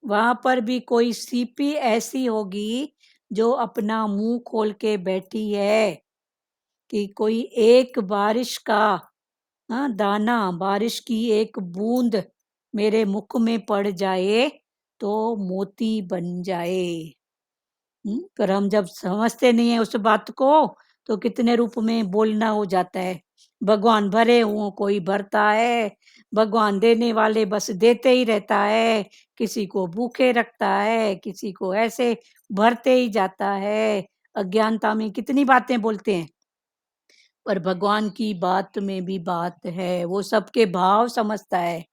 वहां पर भी कोई सीपी ऐसी होगी जो अपना मुंह खोल के बैठी है कि कोई एक बारिश का दाना, बारिश की एक बूंद मेरे मुख में पड़ जाए तो मोती बन जाए। पर हम जब समझते नहीं है उस बात को, तो कितने रूप में बोलना हो जाता है। भगवान भरे हुओं कोई भरता है, भगवान देने वाले बस देते ही रहता है, किसी को भूखे रखता है, किसी को ऐसे भरते ही जाता है। अज्ञानता में कितनी बातें बोलते हैं, पर भगवान की बात में भी बात है, वो सबके भाव समझता है।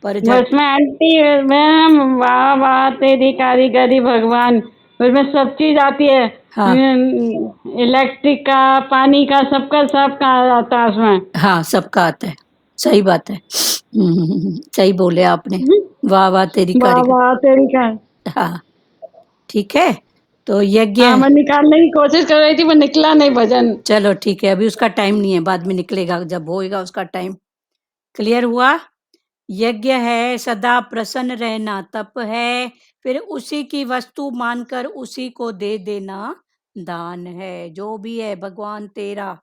पर जब उसमें आंटी, मैं वाह वाह तेरी कारीगरी भगवान, उसमें सब चीज आती है। हाँ इलेक्ट्रिक का, पानी का, सबका आता है उसमें। हाँ, सबका आता है, सही बात है। सही बोले आपने, वाह वाह तेरी वाह कारीगर। वाह तेरी का। हाँ ठीक है, तो यज्ञ, हाँ, मैं निकालने की कोशिश कर रही थी, पर निकला नहीं भजन। चलो ठीक है, अभी उसका टाइम नहीं है, बाद में निकलेगा जब होएगा उसका टाइम। क्लियर हुआ? यज्ञ है सदा प्रसन्न रहना, तप है फिर उसी की वस्तु मानकर उसी को दे देना, दान है। जो भी है भगवान तेरा,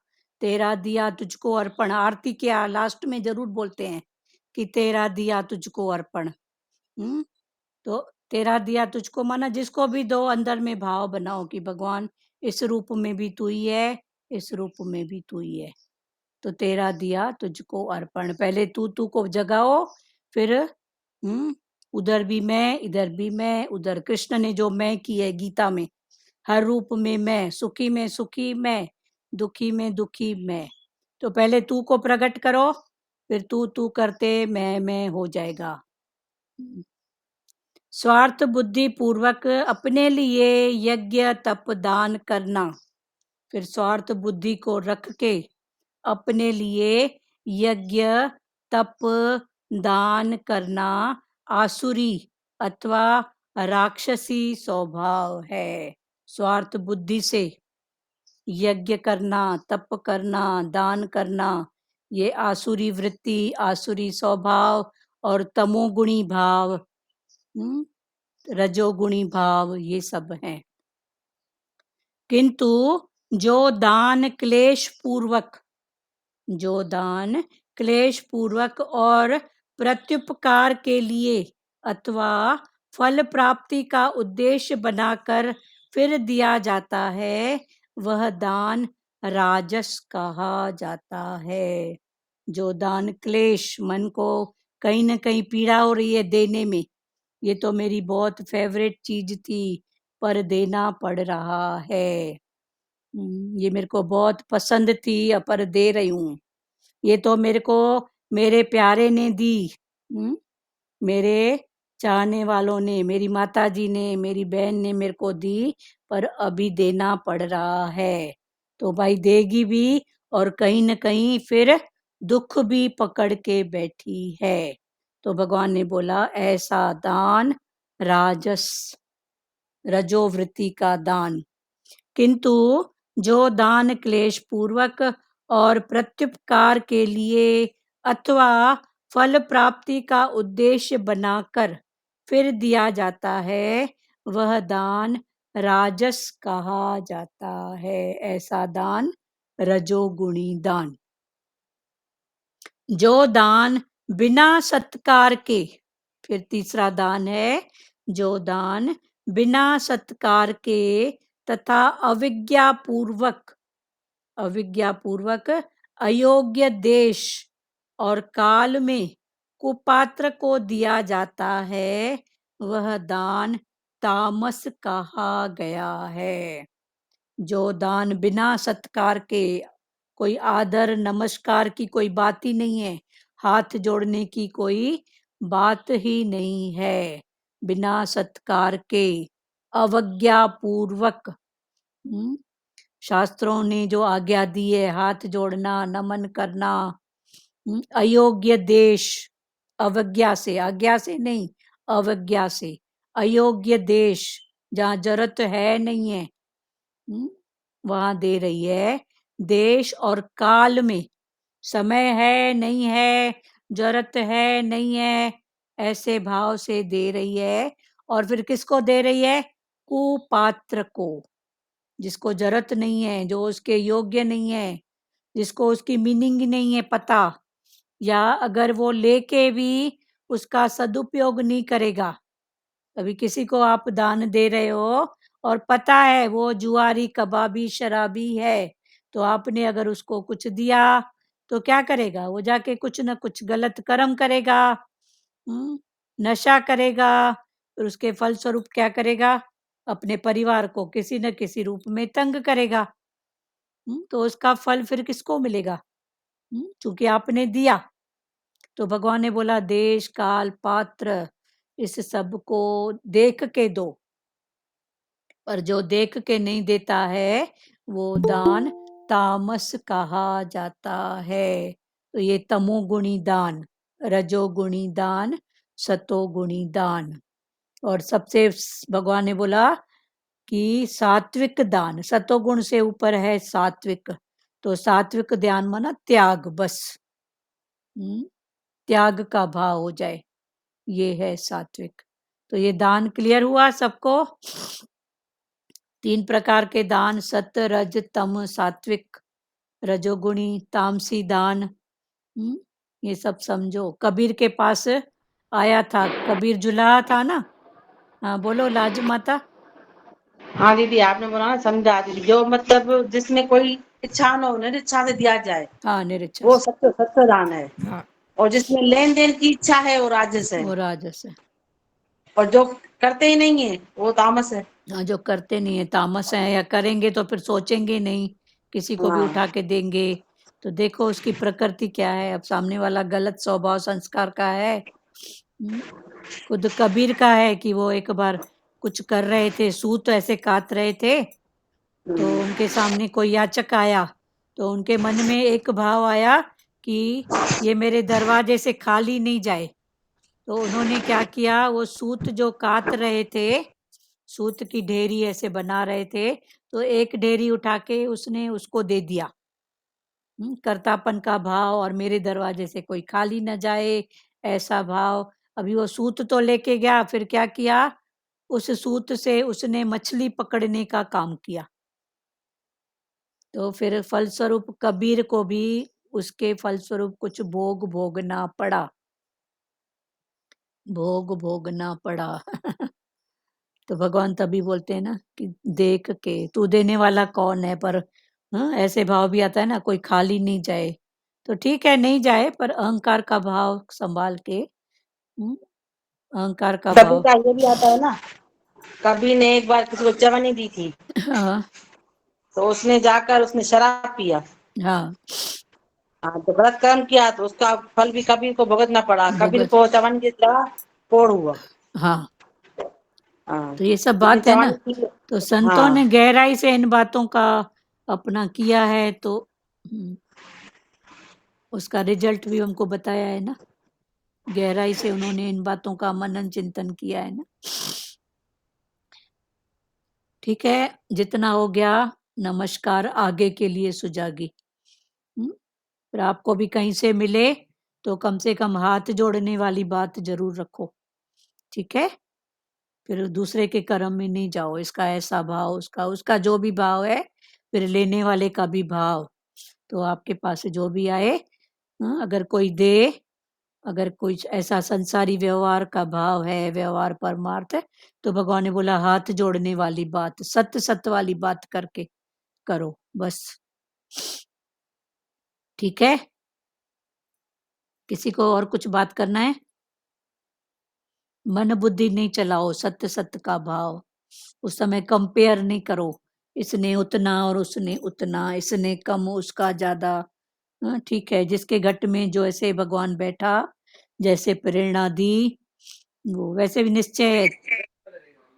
तेरा दिया तुझको अर्पण। आरती के लास्ट में जरूर बोलते हैं कि तेरा दिया तुझको अर्पण। तो तेरा दिया तुझको माना जिसको भी दो, अंदर में भाव बनाओ कि भगवान इस रूप में भी तू ही है, इस रूप में भी तू ही है। तो तेरा दिया तुझको अर्पण, पहले तू को जगाओ, फिर उधर भी मैं, इधर भी मैं, उधर कृष्ण ने जो मैं की है गीता में, हर रूप में मैं, सुखी में सुखी मैं, दुखी में दुखी मैं। तो पहले तू को प्रकट करो, फिर तू करते मैं हो जाएगा। स्वार्थ बुद्धि पूर्वक अपने लिए यज्ञ तप दान करना, फिर स्वार्थ बुद्धि को रख के अपने लिए यज्ञ तप दान करना आसुरी अथवा राक्षसी स्वभाव है। स्वार्थ बुद्धि से यज्ञ करना, तप करना, दान करना, ये आसुरी वृत्ति, आसुरी स्वभाव और तमोगुणी भाव, रजोगुणी भाव, ये सब हैं। किंतु जो दान क्लेश पूर्वक, जो दान क्लेश पूर्वक और प्रत्युपकार के लिए अथवा फल प्राप्ति का उद्देश्य बनाकर फिर दिया जाता है, वह दान राजस कहा जाता है। जो दान क्लेश, मन को कहीं न कहीं पीड़ा हो रही है देने में, ये तो मेरी बहुत फेवरेट चीज थी पर देना पड़ रहा है, ये मेरे को बहुत पसंद थी पर दे रही हूँ, ये तो मेरे को मेरे प्यारे ने दी, मेरे चाहने वालों ने, मेरी माता जी ने, मेरी बहन ने मेरे को दी, पर अभी देना पड़ रहा है। तो भाई देगी भी, और कहीं न कहीं फिर दुख भी पकड़ के बैठी है। तो भगवान ने बोला ऐसा दान राजस, रजोवृत्ति का दान। किंतु जो दान क्लेश पूर्वक और प्रत्युपकार के लिए अथवा फल प्राप्ति का उद्देश्य बनाकर फिर दिया जाता है, वह दान राजस कहा जाता है। ऐसा दान रजोगुणी दान। जो दान बिना सत्कार के, फिर तीसरा दान है जो दान बिना सत्कार के तथा अविज्ञापूर्वक अयोग्य देश और काल में कुपात्र को दिया जाता है, वह दान तामस कहा गया है। जो दान बिना सत्कार के, कोई आदर नमस्कार की कोई बात ही नहीं है, हाथ जोड़ने की कोई बात ही नहीं है, बिना सत्कार के, अवज्ञापूर्वक, शास्त्रों ने जो आज्ञा दी है, हाथ जोड़ना, नमन करना, अयोग्य देश, अवज्ञा से, आज्ञा से नहीं, अवज्ञा से, अयोग्य देश जहाँ जरूरत है नहीं है, वहां दे रही है। देश और काल में, समय है नहीं है, जरूरत है नहीं है, ऐसे भाव से दे रही है। और फिर किसको दे रही है? कुपात्र को, जिसको जरूरत नहीं है, जो उसके योग्य नहीं है, जिसको उसकी मीनिंग नहीं है पता, या अगर वो लेके भी उसका सदुपयोग नहीं करेगा। अभी किसी को आप दान दे रहे हो और पता है वो जुआरी, कबाबी, शराबी है, तो आपने अगर उसको कुछ दिया तो क्या करेगा? वो जाके कुछ ना कुछ गलत कर्म करेगा, नशा करेगा, फिर उसके फलस्वरूप क्या करेगा? अपने परिवार को किसी न किसी रूप में तंग करेगा। तो उसका फल फिर किसको मिलेगा? क्योंकि आपने दिया। तो भगवान ने बोला देश, काल, पात्र, इस सब को देख के दो, पर जो देख के नहीं देता है वो दान तामस कहा जाता है। तो ये तमोगुणी दान, रजोगुणी दान, सतोगुणी दान, और सबसे भगवान ने बोला कि सात्विक दान, सतोगुण से ऊपर है सात्विक। तो सात्विक ध्यान माना त्याग, बस त्याग का भाव हो जाए, ये है सात्विक। तो ये दान क्लियर हुआ सबको? 3 प्रकार के दान, सत्य, रज, तम, सात्विक, रजोगुणी, तामसी दान, ये सब समझो। कबीर के पास आया था, कबीर जुलाहा था ना। हाँ बोलो लाज माता। हाँ दीदी, आपने बोला ना, समझा दीदी, जो मतलब जिसमें कोई इच्छा न हो, निरिच्छा से दिया जाए, हाँ निरिच्छा वो से। सत्य सत्य दान है। हाँ और जिसमें लेन देन की इच्छा है वो राजस है, वो राजस है। और जो करते ही नहीं है वो तामस है। हाँ जो करते नहीं है तामस है, या करेंगे तो फिर सोचेंगे नहीं, किसी को भी हाँ। उठा के देंगे। तो देखो उसकी प्रकृति क्या है। अब सामने वाला गलत स्वभाव संस्कार का है। खुद कबीर का है कि वो एक बार कुछ कर रहे थे, सूत ऐसे काट रहे थे, तो उनके सामने कोई याचक आया, तो उनके मन में एक भाव आया कि ये मेरे दरवाजे से खाली नहीं जाए। तो उन्होंने क्या किया, वो सूत जो काट रहे थे, सूत की ढेरी ऐसे बना रहे थे, तो एक ढेरी उठा के उसने उसको दे दिया। कर्तापन का भाव, और मेरे दरवाजे से कोई खाली न जाए, ऐसा भाव। अभी वो सूत तो लेके गया, फिर क्या किया, उस सूत से उसने मछली पकड़ने का काम किया। तो फिर फलस्वरूप कबीर को भी उसके फलस्वरूप कुछ भोग भोगना पड़ा, भोग भोगना पड़ा। तो भगवान तभी बोलते हैं ना कि देख के, तू देने वाला कौन है, पर ऐसे भाव भी आता है ना, कोई खाली नहीं जाए। तो ठीक है नहीं जाए, पर अहंकार का भाव संभाल के, अहंकार का कभी भाव। का ये भी आता है ना, कभी ने एक बार किसी को चवन्नी दी थी, हाँ तो उसने जाकर उसने शराब पिया। हाँ हाँ, तो गलत कर्म किया तो उसका फल भी कबीर को भुगतना पड़ा। कबीर भुगत। को चवन्नी की तरह कोढ़ हुआ। हाँ हाँ, तो ये सब जिसने बात है ना। चवन्नी की। तो संतों हाँ, ने गहराई से इन बातों का अपना किया है, तो उसका रिजल्ट भी हमको बताया है ना। गहराई से उन्होंने इन बातों का मनन चिंतन किया है ना। ठीक है, जितना हो गया नमस्कार, आगे के लिए सुजागी। फिर आपको भी कहीं से मिले तो कम से कम हाथ जोड़ने वाली बात जरूर रखो, ठीक है। फिर दूसरे के कर्म में नहीं जाओ, इसका ऐसा भाव, उसका उसका जो भी भाव है, फिर लेने वाले का भी भाव। तो आपके पास जो भी आए, अगर कोई दे अगर कोई ऐसा संसारी व्यवहार का भाव है, व्यवहार परमार्थ है, तो भगवान ने बोला हाथ जोड़ने वाली बात, सत्य सत्य वाली बात करके करो बस। ठीक है, किसी को और कुछ बात करना है? मन बुद्धि नहीं चलाओ, सत्य सत्य का भाव। उस समय कंपेयर नहीं करो, इसने उतना और उसने उतना, इसने कम उसका ज्यादा। हाँ, ठीक है, जिसके घट में जो ऐसे भगवान बैठा, जैसे प्रेरणा दी, वो वैसे भी निश्चय है।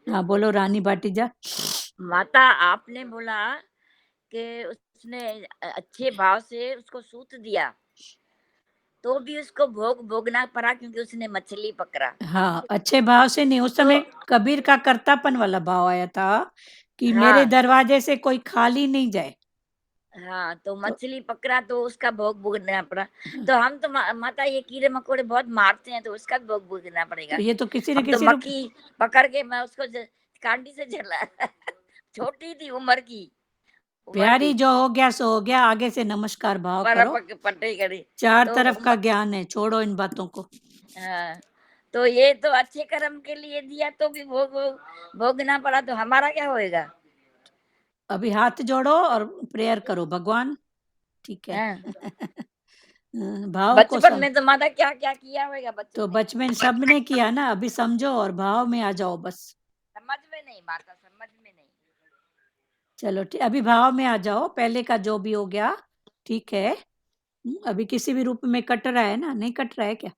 हाँ बोलो रानी भाटीजा। माता आपने बोला कि उसने अच्छे भाव से उसको सूत दिया, तो भी उसको भोगना पड़ा क्योंकि उसने मछली पकड़ा। हाँ, अच्छे भाव से नहीं, उस समय तो कबीर का कर्तापन वाला भाव आया था कि मेरे हाँ दरवाजे से कोई खाली नहीं जाए। हाँ, तो तो मछली पकड़ा तो उसका भोग भोगना पड़ा। हाँ, तो हम तो माता ये कीड़े मकोड़े बहुत मारते हैं, तो उसका भी भोग भोगना तो पड़ेगा। ये तो किसी न हम तो किसी रूप मक्खी पकड़ के मैं उसको कांडी से जला छोटी थी उम्र की प्यारी, जो हो गया सो हो गया, आगे से नमस्कार भाव पर करो। पट्टे करी। चार तो तरफ का ज्ञान है, छोड़ो इन बातों को। हाँ, तो ये तो अच्छे कर्म के लिए दिया तो भी भोगना पड़ा, तो हमारा क्या होएगा? अभी हाथ जोड़ो और प्रेयर करो भगवान, ठीक है। हाँ, भाव को बचपन में तो माता क्या क्या किया होगा बच्चों तो ने। बचपन सबने किया ना, अभी समझो और भाव में आ जाओ बस। समझ में नहीं माता, समझ में नहीं। चलो ठीक, अभी भाव में आ जाओ, पहले का जो भी हो गया ठीक है। अभी किसी भी रूप में कट रहा है ना, नहीं कट रहा है क्या?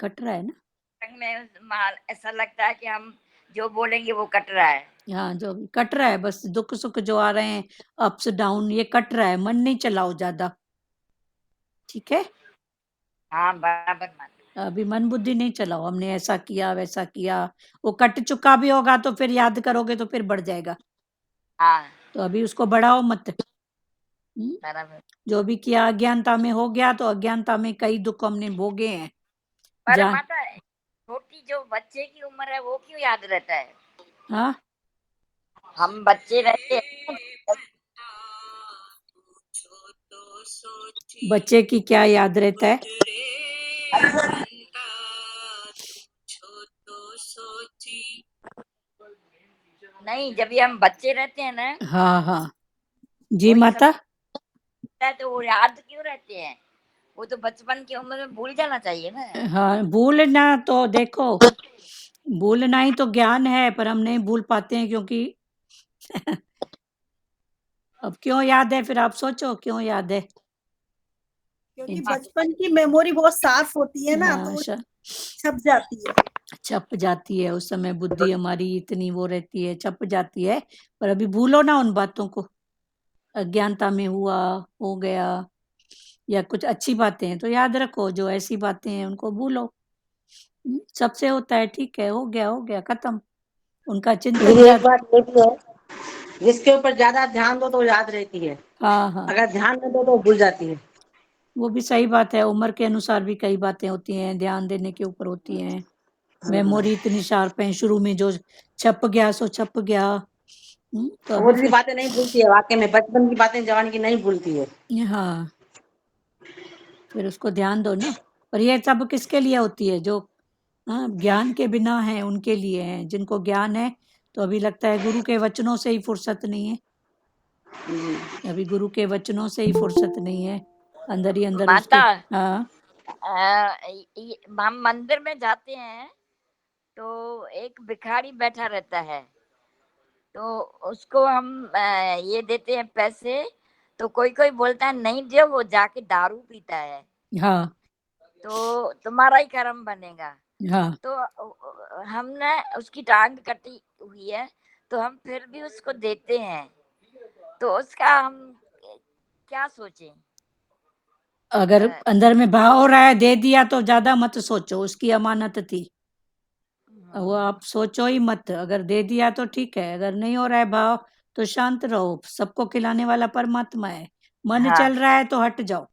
कट रहा है ना? में ऐसा लगता है कि हम जो बोलेंगे वो कट रहा है। हाँ, जो भी कट रहा है, बस दुख सुख जो आ रहे हैं, अप्स डाउन, ये कट रहा है, मन नहीं चलाओ ज्यादा, ठीक है। हाँ बराबर माता। अभी मन बुद्धि नहीं चलाओ, हमने ऐसा किया वैसा किया, वो कट चुका भी होगा तो फिर याद करोगे तो फिर बढ़ जाएगा, हाँ तो अभी उसको बढ़ाओ मत। बराबर। जो भी किया अज्ञानता में हो गया, तो अज्ञानता में कई दुख हमने भोगे हैं। पर जा माता छोटी जो बच्चे की उम्र है वो क्यों याद रहता है? हाँ, हम बच्चे रहते हैं। बच्चे की क्या याद रहता है? नहीं, जब भी हम बच्चे रहते हैं ना, हाँ हाँ जी कोई माता। समझता है तो वो याद क्यों रहते हैं? वो तो बचपन की उम्र में भूल जाना चाहिए ना। हाँ, भूलना तो देखो, भूलना ही तो ज्ञान है, पर हम नहीं भूल पाते हैं क्योंकि अब क्यों याद है, फिर आप सोचो क्यों याद है। क्योंकि बचपन की मेमोरी बहुत साफ होती है ना, तो हाँ, वो छप जाती है। छप जाती है, उस समय बुद्धि हमारी इतनी वो रहती है, छप जाती है। पर अभी भूलो ना उन बातों को, अज्ञानता में हुआ, हो गया, या कुछ अच्छी बातें हैं तो याद रखो, जो ऐसी बातें हैं उनको भूलो। सबसे होता है, ठीक है, हो गया खत्म, उनका चिंतन दीदी एक ज्यादा। बात ये भी है, जिसके ऊपर ज्यादा ध्यान दो तो याद रहती है, हाँ हाँ, अगर ध्यान न दो तो भूल जाती है। वो भी सही बात है, उम्र के अनुसार भी कई बातें होती हैं, ध्यान देने के ऊपर होती हैं। मेमोरी इतनी शार्प है, शुरू में जो छप गया सो छप गया। तो वो अभी दीदी बातें नहीं भूलती है, वाकई में बचपन की बातें जवानी की नहीं भूलती है। हाँ, फिर उसको ध्यान दो ना। पर ये सब किसके लिए होती है? जो हाँ ज्ञान के बिना है उनके लिए है, जिनको ज्ञान है तो अभी लगता है गुरु के वचनों से ही फुर्सत नहीं है, अभी गुरु के वचनों से ही फुर्सत नहीं है, अंदर ही अंदर उसके। माता हाँ हम मंदिर में जाते हैं तो एक भिखारी बैठा रहता है, तो उसको हम ये देते हैं पैसे, तो कोई कोई बोलता है नहीं दो, वो जाके दारू पीता है, हाँ तो तुम्हारा ही कर्म बनेगा। हाँ, तो हमने उसकी टांग कटी हुई है, तो हम फिर भी उसको देते हैं, तो उसका हम क्या सोचें? अगर अंदर में भाव हो रहा है, दे दिया तो ज्यादा मत सोचो, उसकी अमानत थी, वो आप सोचो ही मत। अगर दे दिया तो ठीक है, अगर नहीं हो रहा है भाव तो शांत रहो, सबको खिलाने वाला परमात्मा है, मन हाँ, चल रहा है तो हट जाओ।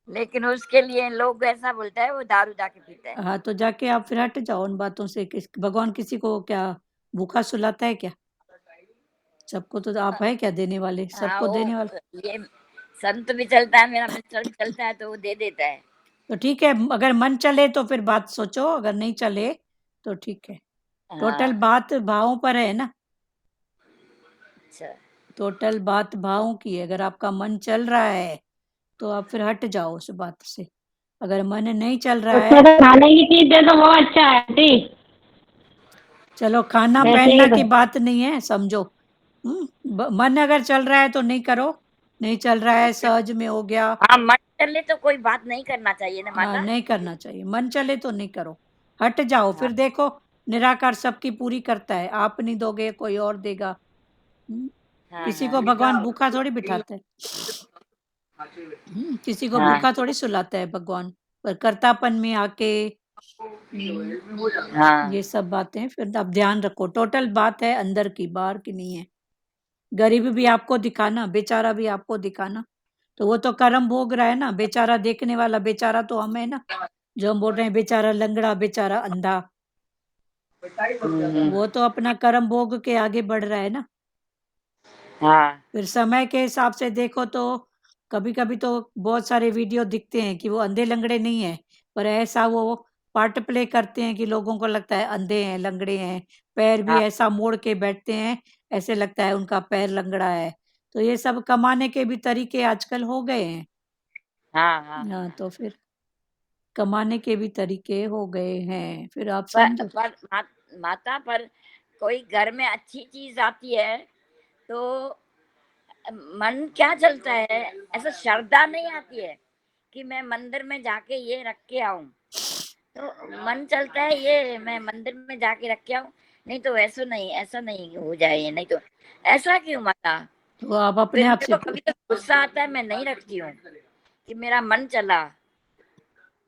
लेकिन उसके लिए लोग ऐसा बोलता है वो दारू जाके पीता है। हाँ, तो जाके आप फिर हट जाओ उन बातों से। भगवान किसी को क्या भूखा सुलाता है क्या? सबको तो आप है क्या देने वाले, हाँ, सबको वो देने वाले। ये संत भी चलता है, मेरा मित्र भी चलता है, तो वो दे देता है। तो ठीक है, अगर मन चले तो फिर बात सोचो, अगर नहीं चले तो ठीक है। टोटल हाँ बात भावों पर है ना, अच्छा टोटल बात भावों की है। अगर आपका मन चल रहा है तो आप फिर हट जाओ उस बात से, अगर मन नहीं चल रहा है खाने की चीज दे तो वो अच्छा है आंटी। चलो, खाना वैसे पहनना ही की बात नहीं है, समझो। मन अगर चल रहा है तो नहीं करो, नहीं चल रहा है सहज में हो गया, हाँ मन चले तो कोई बात नहीं करना चाहिए ना हाँ माता। नहीं करना चाहिए। मन चले तो नहीं करो, हट जाओ। हाँ फिर देखो, निराकार सबकी पूरी करता है, आप नहीं दोगे कोई और देगा। हाँ किसी हाँ को भगवान भूखा थोड़ी बिठाता है, किसी को हाँ भूखा थोड़ी सुलाता है भगवान, पर कर्तापन में आके हाँ ये सब बातें फिर आप ध्यान रखो। टोटल बात है अंदर की, बाहर की नहीं है। गरीब भी आपको दिखाना, बेचारा भी आपको दिखाना, तो वो तो कर्म भोग रहा है ना। बेचारा देखने वाला बेचारा तो हम है ना, जो हम बोल रहे हैं बेचारा लंगड़ा, बेचारा अंधा, वो तो अपना कर्म भोग के आगे बढ़ रहा है ना। हाँ फिर समय के हिसाब से देखो तो कभी कभी तो बहुत सारे वीडियो दिखते हैं कि वो अंधे लंगड़े नहीं है, पर ऐसा वो पार्ट प्ले करते हैं कि लोगों को लगता है अंधे हैं, लंगड़े हैं, पैर भी हाँ ऐसा मोड़ के बैठते हैं, ऐसे लगता है उनका पैर लंगड़ा है। तो ये सब कमाने के भी तरीके आजकल हो गए हैं। हाँ हाँ हाँ, तो फिर कमाने के भी तरीके हो गए हैं, फिर आप समझो। पर माता पर कोई घर में अच्छी चीज आती है तो मन क्या चलता है, ऐसा श्रद्धा नहीं आती है कि मैं मंदिर में जाके ये रख के आऊं, तो मन चलता है ये मैं मंदिर में जाके रख के आऊं, नहीं तो ऐसा नहीं हो जाए, नहीं तो ऐसा क्यों माता। तो आप अपने फिर आप मेरे से को कभी तो गुस्सा आता है, मैं नहीं रखती हूँ कि मेरा मन चला।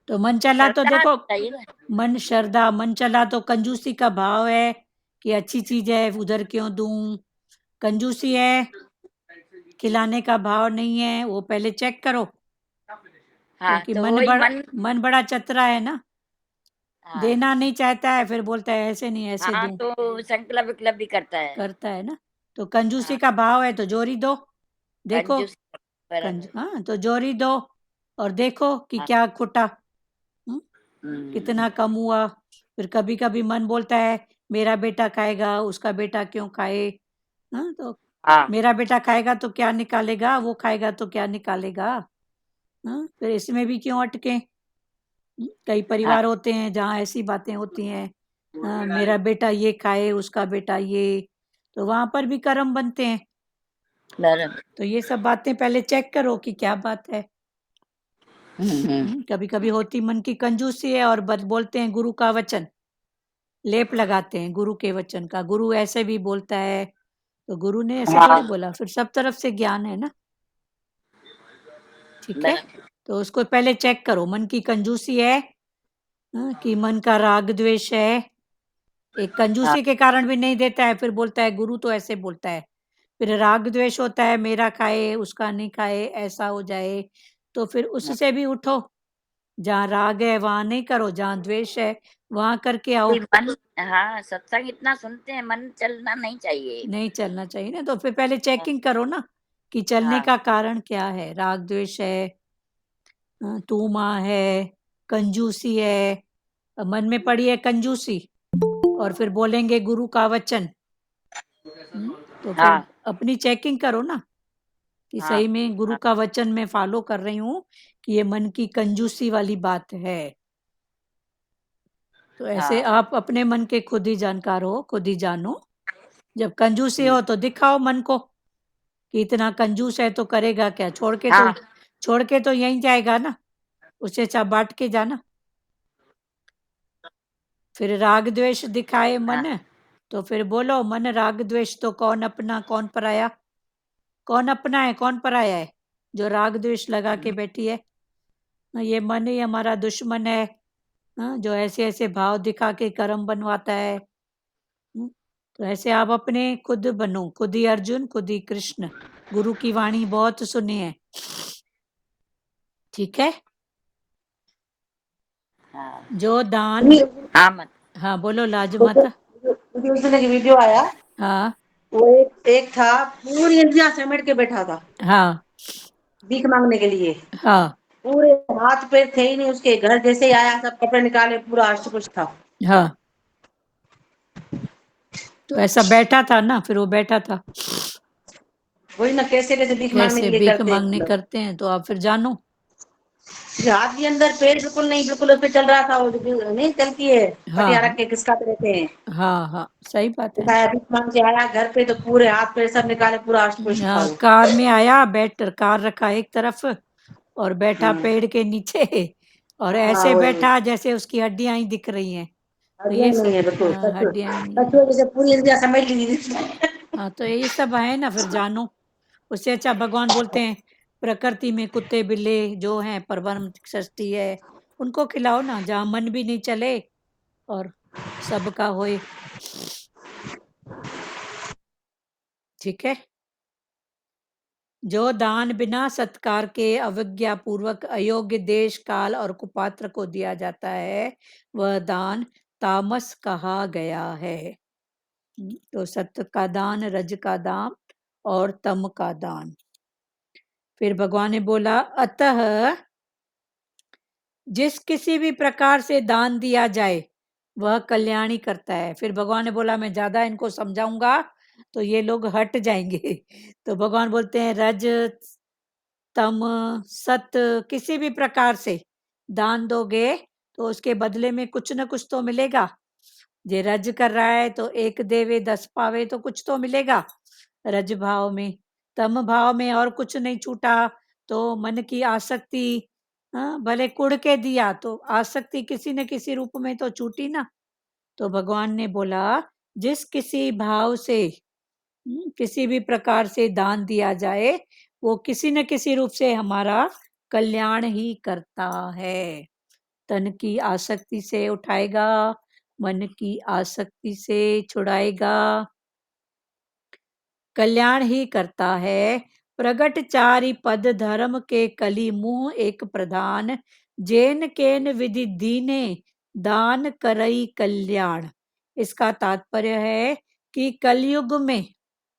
तो मन चला तो श्रद्धा देखो, चाहिए ना। मन श्रद्धा, मन चला तो कंजूसी का भाव है कि अच्छी चीज है उधर क्यों दूं, कंजूसी है, खिलाने का भाव नहीं है, वो पहले चेक करो। हाँ क्योंकि तो वही मन। मन बड़ा चतरा है ना, हाँ देना नहीं चाहता है, फिर बोलता है ऐसे नहीं ऐसे हाँ दूं, तो संकल्प विकल्प भी करता है। करता है ना। तो कंजूसी हाँ का भाव है तो जोरी दो, देखो। कंजूस बराबर। हाँ, तो जोरी दो और देखो कि हाँ क्या खुटा, हम्म, हम्म, कितना कम हुआ। फिर कभी कभी मन बोलता है मेरा बेटा खाएगा, उसका बेटा क्यों खाए। हाँ, तो हाँ मेरा बेटा खाएगा तो क्या निकालेगा, वो खाएगा तो क्या निकालेगा। हाँ, फिर इसमें भी क्यों अटके। कई हाँ परिवार होते हैं जहाँ ऐसी बातें होती हैं, हाँ, मेरा बेटा ये खाए, उसका बेटा ये, तो वहां पर भी कर्म बनते हैं। बराबर। तो ये सब बातें पहले चेक करो कि क्या बात है। हम्म। कभी कभी होती मन की कंजूसी है और बोलते हैं गुरु का वचन, लेप लगाते हैं गुरु के वचन का, गुरु ऐसे भी बोलता है, तो गुरु ने ऐसे थोड़ी हाँ बोला। फिर सब तरफ से ज्ञान है ना, ठीक है। बराबर। तो उसको पहले चेक करो, मन की कंजूसी है, कि मन का राग द्वेष है। एक हाँ कंजूसी के कारण भी नहीं देता है, फिर बोलता है गुरु तो ऐसे बोलता है। फिर राग द्वेष होता है, मेरा खाए उसका नहीं खाए, ऐसा हो जाए, तो फिर उससे भी उठो। जहाँ राग है वहां नहीं करो, जहाँ द्वेष है वहां करके आओ। कि मन। हाँ सत्संग इतना सुनते हैं, मन चलना नहीं चाहिए। नहीं चलना चाहिए ना, तो फिर पहले चेकिंग करो ना कि चलने हाँ का कारण क्या है। राग द्वेष है, तू माँ है, कंजूसी है, मन में पड़ी है कंजूसी, और फिर बोलेंगे गुरु का वचन। तो फिर हाँ अपनी चेकिंग करो ना कि हाँ सही में गुरु का वचन मैं फॉलो कर रही हूँ कि ये मन की कंजूसी वाली बात है। तो ऐसे हाँ आप अपने मन के खुद ही जानकार हो, खुद ही जानो। जब कंजूसी हो तो दिखाओ मन को कि इतना कंजूस है तो करेगा क्या, हाँ छोड़ के तो यहीं जाएगा ना, उससे अच्छा बांट के जाना। फिर राग द्वेष दिखाए हाँ मन, तो फिर बोलो मन राग द्वेष तो कौन अपना कौन पराया, कौन अपना है कौन पराया है, जो राग द्वेष लगा के बैठी है। ये मन ही हमारा दुश्मन है, जो ऐसे ऐसे भाव दिखा के कर्म बनवाता है। तो ऐसे आप अपने खुद बनो, खुद ही अर्जुन खुद ही कृष्ण। गुरु की वाणी बहुत सुनी है, ठीक है। हाँ जो दान, हाँ मत। हाँ बोलो लाज तो माता। उस दिन एक वीडियो आया, हाँ वो एक था पूरी इंडिया समेट के बैठा था हाँ भीख मांगने के लिए। हाँ पूरे हाथ पैर थे ही नहीं उसके, घर जैसे ही आया सब कपड़े निकाले, पूरा अष्टपुष्ट था। हाँ, तो ऐसा बैठा था ना, फिर वो बैठा था। वही ना, कैसे कैसे भीख मांगने कैसे के लिए भीख करते हैं मांगने लोग। करते हैं, तो आप फिर जानो। हाथ भी अंदर, पैर बिल्कुल नहीं, बिल्कुल उस पे चल रहा था, वो जो नहीं चलती है हाँ पटिया रख हाँ के खिसकाते रहते हैं। हाँ हाँ, सही बात है ना। दिखाया, भीख मांग के आया घर पे तो पूरे हाथ पैर सब निकाले, पूरा अष्टपुष्ट था वो। कार में आया, बैठ कार रखा एक तरफ और बैठा हाँ पेड़ के नीचे, और हाँ, ऐसे वही बैठा जैसे उसकी हड्डियां ही दिख रही हैं। तो हड्डियां ये नहीं है, बिल्कुल सच हड्डियां ही नहीं है। सच जैसे पूरी इंडिया समझ ली। हाँ, तो ये सब है ना, फिर जानो। उससे अच्छा भगवान बोलते हैं प्रकृति में कुत्ते बिल्ले जो हैं, परब्रह्म सृष्टि है, उनको खिलाओ ना, जहाँ मन भी नहीं चले और सबका होए। ठीक है। जो दान बिना सत्कार के अवज्ञा पूर्वक अयोग्य देश काल और कुपात्र को दिया जाता है, वह दान तामस कहा गया है। तो सत्य का दान, रज का दान और तम का दान। फिर भगवान ने बोला, अतः जिस किसी भी प्रकार से दान दिया जाए वह कल्याणी करता है। फिर भगवान ने बोला, मैं ज्यादा इनको समझाऊंगा तो ये लोग हट जाएंगे। तो भगवान बोलते हैं, रज तम सत किसी भी प्रकार से दान दोगे तो उसके बदले में कुछ न कुछ तो मिलेगा। जे रज कर रहा है तो एक देवे 10 पावे, तो कुछ तो मिलेगा रज भाव में। तम भाव में और कुछ नहीं छूटा तो मन की आसक्ति, हाँ, भले कुड़ के दिया तो आसक्ति किसी न किसी रूप में तो छूटी ना। तो भगवान ने बोला, जिस किसी भाव से किसी भी प्रकार से दान दिया जाए वो किसी न किसी रूप से हमारा कल्याण ही करता है। तन की आसक्ति से उठाएगा, मन की आसक्ति से छुड़ाएगा, कल्याण ही करता है। प्रगट चारि पद धर्म के कली मुंह एक प्रधान, जेन केन विधि दीने दान करई कल्याण। इसका तात्पर्य है कि कलयुग में,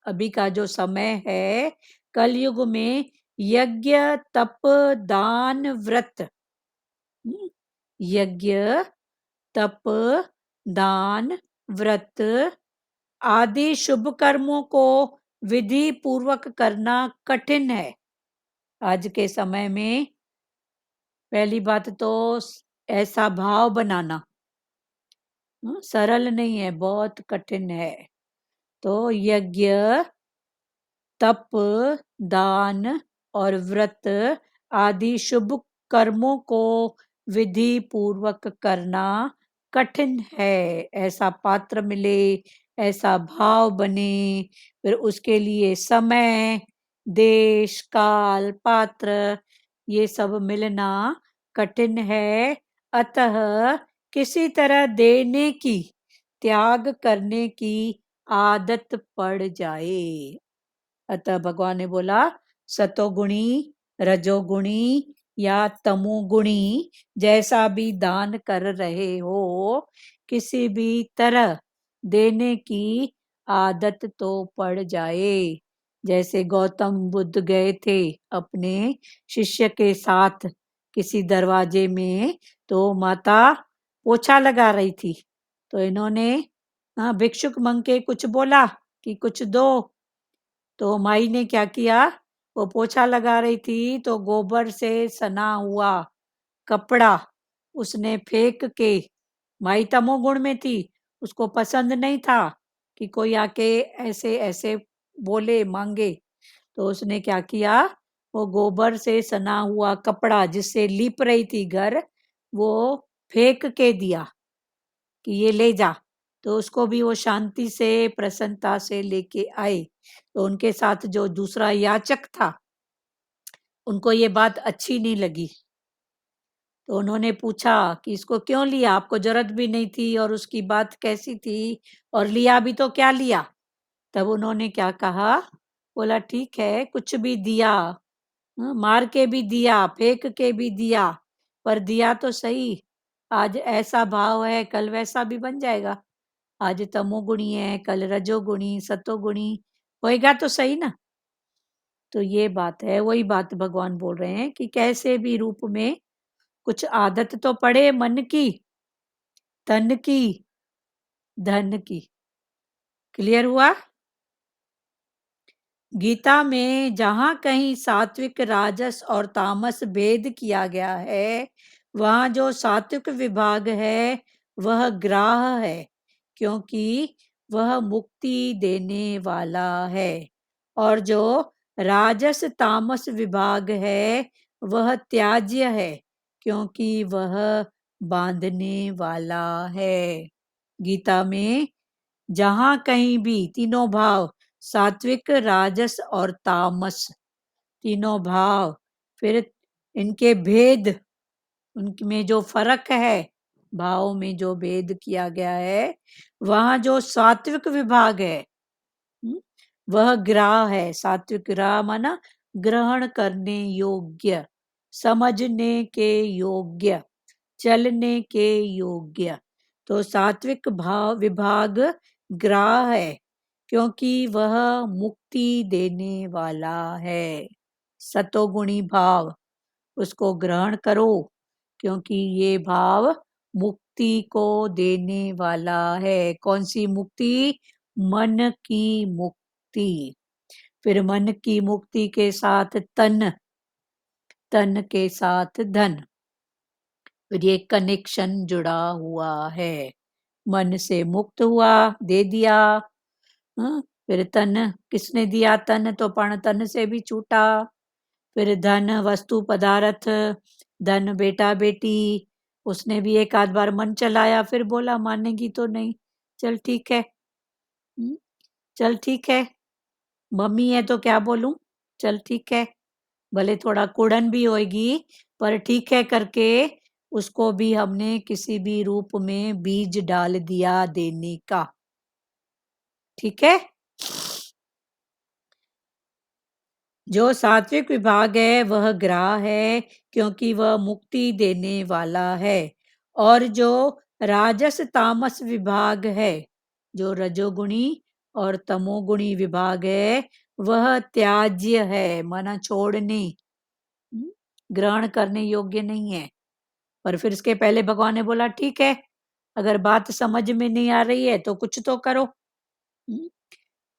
अभी का जो समय है, कलयुग में यज्ञ तप दान व्रत, यज्ञ तप दान व्रत आदि शुभ कर्मों को विधि पूर्वक करना कठिन है। आज के समय में पहली बात तो ऐसा भाव बनाना सरल नहीं है, बहुत कठिन है। तो यज्ञ तप दान और व्रत आदि शुभ कर्मों को विधि पूर्वक करना कठिन है। ऐसा पात्र मिले, ऐसा भाव बने, फिर उसके लिए समय, देश, काल, पात्र, ये सब मिलना कठिन है। अतः किसी तरह देने की, त्याग करने की आदत पड़ जाए। अतः भगवान ने बोला, सतोगुणी, रजोगुणी या तमोगुणी जैसा भी दान कर रहे हो, किसी भी तरह देने की आदत तो पड़ जाए। जैसे गौतम बुद्ध गए थे अपने शिष्य के साथ किसी दरवाजे में, तो माता पोछा लगा रही थी, तो इन्होंने भिक्षुक मंग के कुछ बोला कि कुछ दो। तो माई ने क्या किया, वो पोछा लगा रही थी तो गोबर से सना हुआ कपड़ा उसने फेंक के, माई तमोगुण में थी, उसको पसंद नहीं था कि कोई आके ऐसे ऐसे बोले मांगे। तो उसने क्या किया, वो गोबर से सना हुआ कपड़ा जिससे लीप रही थी घर, वो फेंक के दिया कि ये ले जा। तो उसको भी वो शांति से प्रसन्नता से लेके आए। तो उनके साथ जो दूसरा याचक था उनको ये बात अच्छी नहीं लगी, तो उन्होंने पूछा कि इसको क्यों लिया, आपको जरूरत भी नहीं थी और उसकी बात कैसी थी, और लिया भी तो क्या लिया। तब उन्होंने क्या कहा, बोला ठीक है कुछ भी दिया, मार के भी दिया, फेंक के भी दिया, पर दिया तो सही। आज ऐसा भाव है कल वैसा भी बन जाएगा। आज तमोगुणी है कल रजोगुणी सतोगुणी होएगा तो सही ना। तो ये बात है, वही बात भगवान बोल रहे हैं कि कैसे भी रूप में कुछ आदत तो पड़े मन की, तन की, धन की। क्लियर हुआ? गीता में जहां कहीं सात्विक, राजस और तामस भेद किया गया है, वहां जो सात्विक विभाग है वह ग्राह है, क्योंकि वह मुक्ति देने वाला है, और जो राजस तामस विभाग है वह त्याज्य है, क्योंकि वह बांधने वाला है। गीता में जहां कहीं भी तीनों भाव, सात्विक, राजस और तामस, तीनों भाव, फिर इनके भेद, उनमें जो फर्क है, भाव में जो भेद किया गया है, वहां जो सात्विक विभाग है वह ग्राह है। सात्विक ग्राह माना ग्रहण करने योग्य, समझने के योग्य, चलने के योग्य। तो सात्विक भाव विभाग ग्राह है, क्योंकि वह मुक्ति देने वाला है। सतोगुणी भाव, उसको ग्रहण करो, क्योंकि ये भाव मुक्ति को देने वाला है। कौन सी मुक्ति? मन की मुक्ति। फिर मन की मुक्ति के साथ तन, तन के साथ धन, फिर ये कनेक्शन जुड़ा हुआ है। मन से मुक्त हुआ, दे दिया, फिर तन किसने दिया? तन तो पण तन से भी छूटा। फिर धन, वस्तु पदार्थ, धन बेटा बेटी, उसने भी एक आध बार मन चलाया, फिर बोला मानेगी तो नहीं, चल ठीक है, चल ठीक है, मम्मी है तो क्या बोलूं, चल ठीक है, भले थोड़ा कुड़न भी होगी पर ठीक है करके उसको भी हमने किसी भी रूप में बीज डाल दिया देने का। ठीक है? जो सात्विक विभाग है वह ग्राह है, क्योंकि वह मुक्ति देने वाला है, और जो राजस तामस विभाग है, जो रजोगुणी और तमोगुणी विभाग है, वह त्याज्य है, माना छोड़ने, ग्रहण करने योग्य नहीं है। पर फिर इसके पहले भगवान ने बोला ठीक है, अगर बात समझ में नहीं आ रही है तो कुछ तो करो।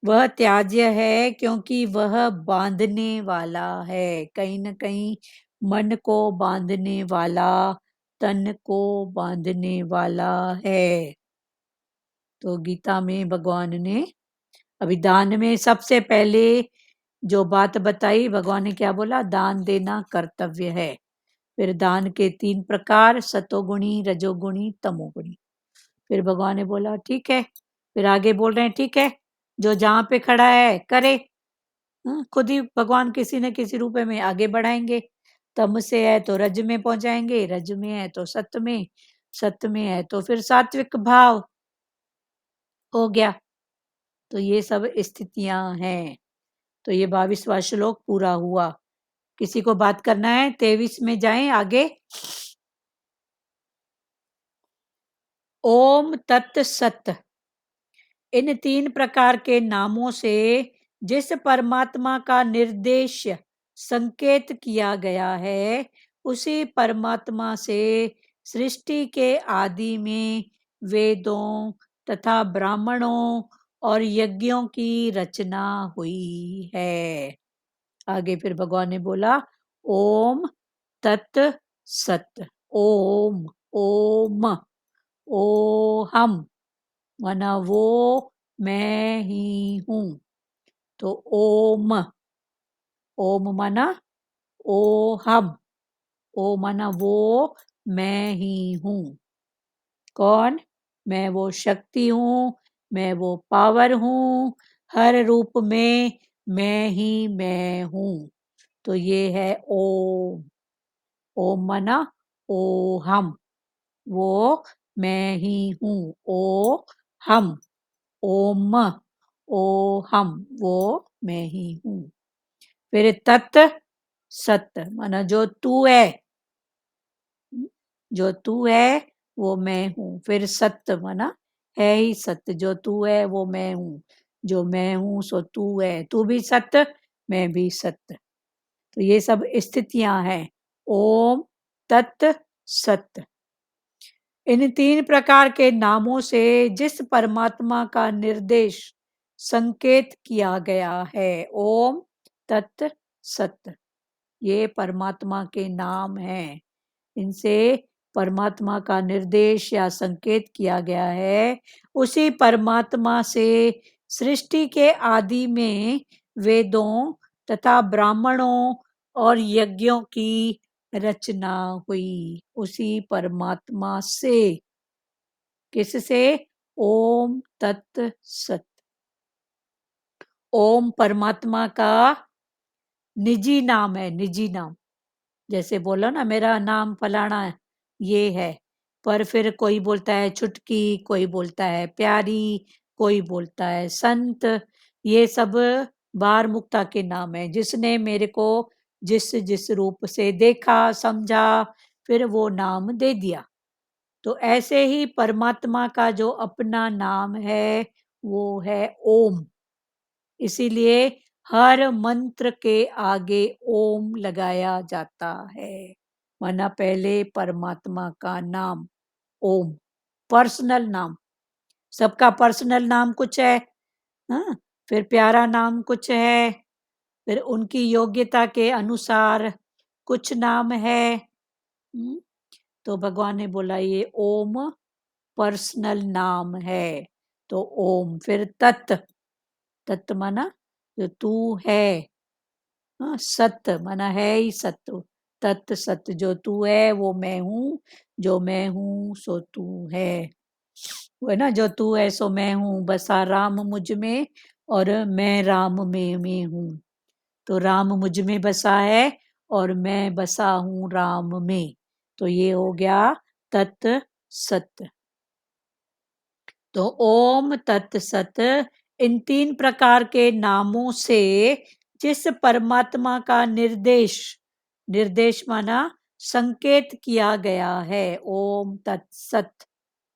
वह त्याज्य है, क्योंकि वह बांधने वाला है, कहीं न कहीं मन को बांधने वाला, तन को बांधने वाला है। तो गीता में भगवान ने अभी दान में सबसे पहले जो बात बताई, भगवान ने क्या बोला? दान देना कर्तव्य है। फिर दान के 3 प्रकार, सतोगुणी, रजोगुणी, तमोगुणी। फिर भगवान ने बोला ठीक है, फिर आगे बोल रहे हैं ठीक है, जो जहां पे खड़ा है करे। खुद ही भगवान किसी न किसी रूप में आगे बढ़ाएंगे। तम से है तो रज में पहुंचाएंगे, रज में है तो सत्य में, सत्य में है तो फिर सात्विक भाव हो गया। तो ये सब स्थितियां हैं। तो ये 22वां श्लोक पूरा हुआ। किसी को बात करना है? 23 में जाएं आगे। ओम तत् सत। इन 3 प्रकार के नामों से जिस परमात्मा का निर्देश संकेत किया गया है, उसी परमात्मा से सृष्टि के आदि में वेदों तथा ब्राह्मणों और यज्ञों की रचना हुई है। आगे फिर भगवान ने बोला ओम तत् सत। ओम, ओम, ओहम माना वो मैं ही हूं। तो ओम, ओम माना ओहम, ओ माना वो मैं ही हूं। कौन? मैं वो शक्ति हूं, मैं वो पावर हूं, हर रूप में मैं ही मैं हूं। तो ये है ओम। ओम माना ओहम, वो मैं ही हूं। ओ हम, ओम, ओ हम, वो मैं ही हूं। फिर तत् सत्य माना जो तू है, जो तू है वो मैं हूं। फिर सत्य माना है ही सत्य, जो तू है वो मैं हूं, जो मैं हूं सो तू है। तू भी सत्य, मैं भी सत्य। तो ये सब स्थितियां हैं ओम तत् सत्य। इन 3 प्रकार के नामों से जिस परमात्मा का निर्देश संकेत किया गया है ओम तत् सत्य, ये परमात्मा के नाम हैं। इनसे परमात्मा का निर्देश या संकेत किया गया है। उसी परमात्मा से सृष्टि के आदि में वेदों तथा ब्राह्मणों और यज्ञों की रचना हुई। उसी परमात्मा से, किससे? ओम तत् सत। ओम परमात्मा का निजी नाम है, निजी नाम। जैसे बोलो ना मेरा नाम फलाना ये है, पर फिर कोई बोलता है छुटकी, कोई बोलता है प्यारी, कोई बोलता है संत। ये सब बार मुक्ता के नाम है, जिसने मेरे को जिस जिस रूप से देखा समझा फिर वो नाम दे दिया। तो ऐसे ही परमात्मा का जो अपना नाम है वो है ओम। इसीलिए हर मंत्र के आगे ओम लगाया जाता है, वरना पहले परमात्मा का नाम ओम, पर्सनल नाम। सबका पर्सनल नाम कुछ है, हाँ? फिर प्यारा नाम कुछ है, फिर उनकी योग्यता के अनुसार कुछ नाम है। तो भगवान ने बोला ये ओम पर्सनल नाम है। तो ओम, फिर तत्, तत् माना जो तू है, हाँ, सत्य माना है ही सत्य। तत् सत्य, जो तू है वो मैं हूँ, जो मैं हूँ सो तू है। वो है ना, जो तू है सो मैं हूँ, बसा राम मुझ में और मैं राम में हूँ। तो राम मुझ में बसा है और मैं बसा हूँ राम में। तो ये हो गया तत् सत्य। तो ओम तत् सत, इन 3 प्रकार के नामों से जिस परमात्मा का निर्देश, निर्देश माना संकेत किया गया है, ओम तत् सत,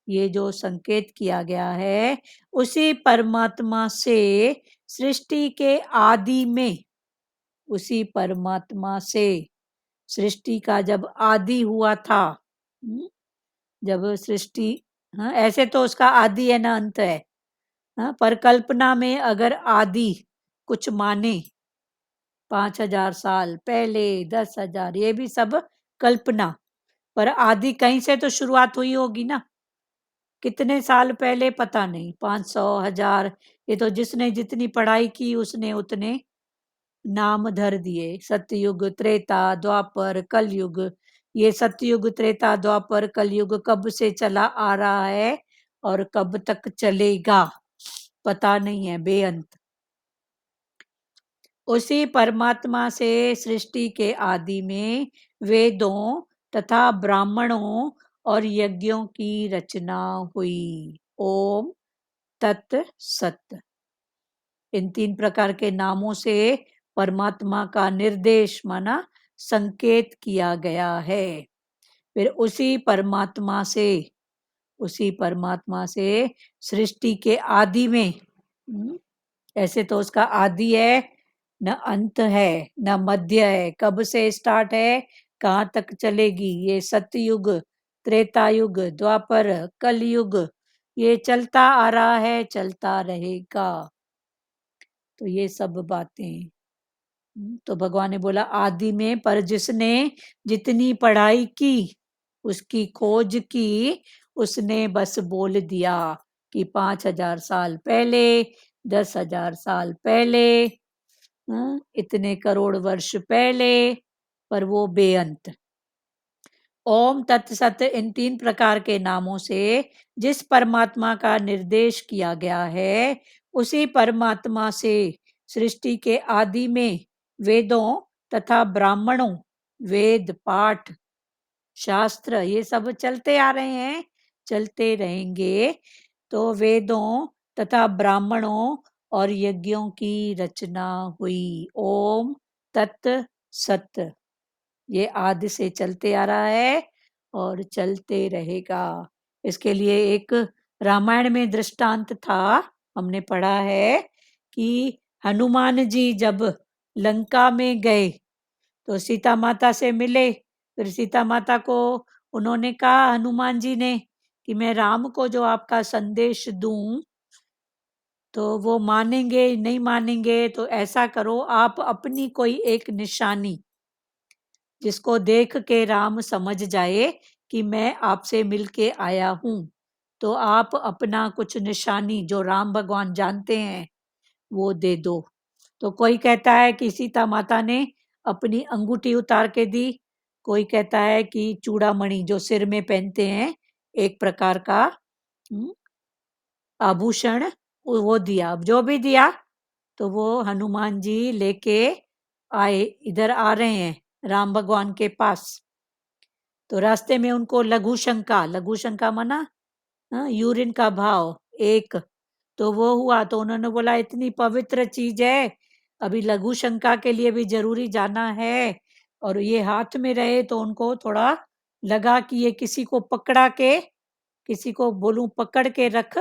ये जो संकेत किया गया है उसी परमात्मा से सृष्टि के आदि में, उसी परमात्मा से सृष्टि का जब आदि हुआ था, जब सृष्टि, हाँ, ऐसे तो उसका आदि है ना अंत है, हाँ, पर कल्पना में अगर आदि कुछ माने, 5000 साल पहले, 10,000, ये भी सब कल्पना, पर आदि कहीं से तो शुरुआत हुई होगी ना। कितने साल पहले पता नहीं, 500, 1000, ये तो जिसने जितनी पढ़ाई की उसने उतने नाम धर दिए। सतयुग, त्रेता, द्वापर, कलयुग। ये सतयुग, त्रेता, द्वापर, कलयुग कब से चला आ रहा है और कब तक चलेगा पता नहीं है, बेअंत। उसी परमात्मा से सृष्टि के आदि में वेदों तथा ब्राह्मणों और यज्ञों की रचना हुई। ओम तत् सत। इन 3 प्रकार के नामों से परमात्मा का निर्देश माना संकेत किया गया है। फिर उसी परमात्मा से, उसी परमात्मा से सृष्टि के आदि में, ऐसे तो उसका आदि है, न अंत है, न मध्य है, कब से स्टार्ट है, कहाँ तक चलेगी। ये सतयुग, त्रेता युग, द्वापर, कलयुग, ये चलता आ रहा है, चलता रहेगा। तो ये सब बातें, तो भगवान ने बोला आदि में, पर जिसने जितनी पढ़ाई की, उसकी खोज की, उसने बस बोल दिया कि 5000 साल पहले, 10,000 साल पहले, इतने करोड़ वर्ष पहले, पर वो बेअंत। ओम तत्सत, इन 3 प्रकार के नामों से जिस परमात्मा का निर्देश किया गया है उसी परमात्मा से सृष्टि के आदि में वेदों तथा ब्राह्मणों, वेद पाठ शास्त्र ये सब चलते आ रहे हैं, चलते रहेंगे। तो वेदों तथा ब्राह्मणों और यज्ञों की रचना हुई। ओम तत् सत, ये आदि से चलते आ रहा है और चलते रहेगा। इसके लिए एक रामायण में दृष्टांत था, हमने पढ़ा है कि हनुमान जी जब लंका में गए तो सीता माता से मिले। फिर सीता माता को उन्होंने कहा हनुमान जी ने कि मैं राम को जो आपका संदेश दूं तो वो मानेंगे नहीं मानेंगे, तो ऐसा करो आप अपनी कोई एक निशानी जिसको देख के राम समझ जाए कि मैं आपसे मिलके आया हूं, तो आप अपना कुछ निशानी जो राम भगवान जानते हैं वो दे दो। तो कोई कहता है कि सीता माता ने अपनी अंगूठी उतार के दी, कोई कहता है कि चूड़ामणि जो सिर में पहनते हैं एक प्रकार का आभूषण वो दिया। अब जो भी दिया तो वो हनुमान जी लेके आए, इधर आ रहे हैं राम भगवान के पास। तो रास्ते में उनको लघु शंका माना यूरिन का भाव एक, तो वो हुआ। तो उन्होंने बोला इतनी पवित्र चीज है, अभी लघु शंका के लिए भी जरूरी जाना है। और ये हाथ में रहे तो उनको थोड़ा लगा कि ये किसी को पकड़ा के, किसी को बोलूं पकड़ के रख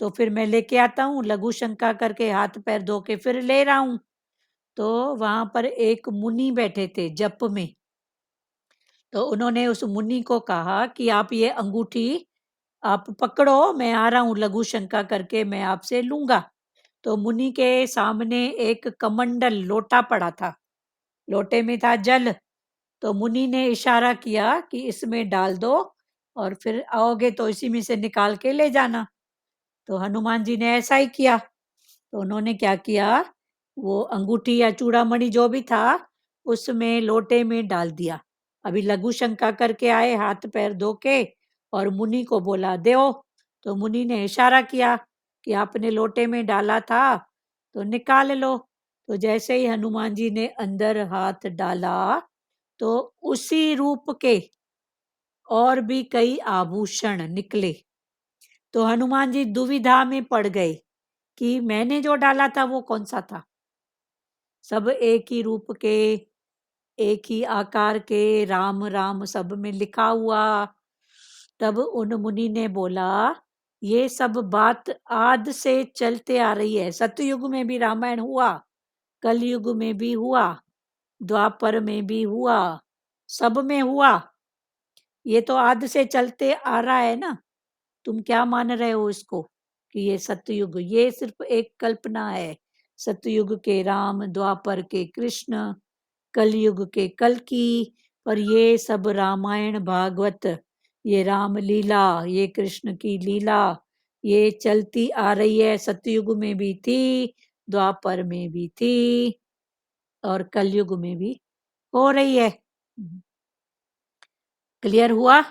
तो फिर मैं लेके आता हूँ, लघु शंका करके हाथ पैर धो के फिर ले रहा हूँ। तो वहां पर एक मुनि बैठे थे जप में, तो उन्होंने उस मुनि को कहा कि आप ये अंगूठी आप पकड़ो, मैं आ रहा हूँ लघु शंका करके मैं आपसे लूंगा। तो मुनि के सामने एक कमंडल लोटा पड़ा था, लोटे में था जल। तो मुनि ने इशारा किया कि इसमें डाल दो और फिर आओगे तो इसी में से निकाल के ले जाना। तो हनुमान जी ने ऐसा ही किया। तो उन्होंने क्या किया, वो अंगूठी या चूड़ामणि जो भी था उसमें लोटे में डाल दिया। अभी लघु शंका करके आए हाथ पैर धो के और मुनि को बोला दो। तो मुनि ने इशारा किया कि आपने लोटे में डाला था तो निकाल लो। तो जैसे ही हनुमान जी ने अंदर हाथ डाला तो उसी रूप के और भी कई आभूषण निकले। तो हनुमान जी दुविधा में पड़ गए कि मैंने जो डाला था वो कौन सा था। सब एक ही रूप के, एक ही आकार के, राम राम सब में लिखा हुआ। तब उन मुनि ने बोला ये सब बात आद से चलते आ रही है, सतयुग में भी रामायण हुआ, कलयुग में भी हुआ, द्वापर में भी हुआ, सब में हुआ। ये तो आद से चलते आ रहा है ना, तुम क्या मान रहे हो इसको कि ये सतयुग, ये सिर्फ एक कल्पना है। सतयुग के राम, द्वापर के कृष्ण, कलयुग के कल्कि, पर ये सब रामायण भागवत, ये राम लीला, ये कृष्ण की लीला, ये चलती आ रही है। सतयुग में भी थी, द्वापर में भी थी और कलयुग में भी हो रही है। क्लियर हुआ?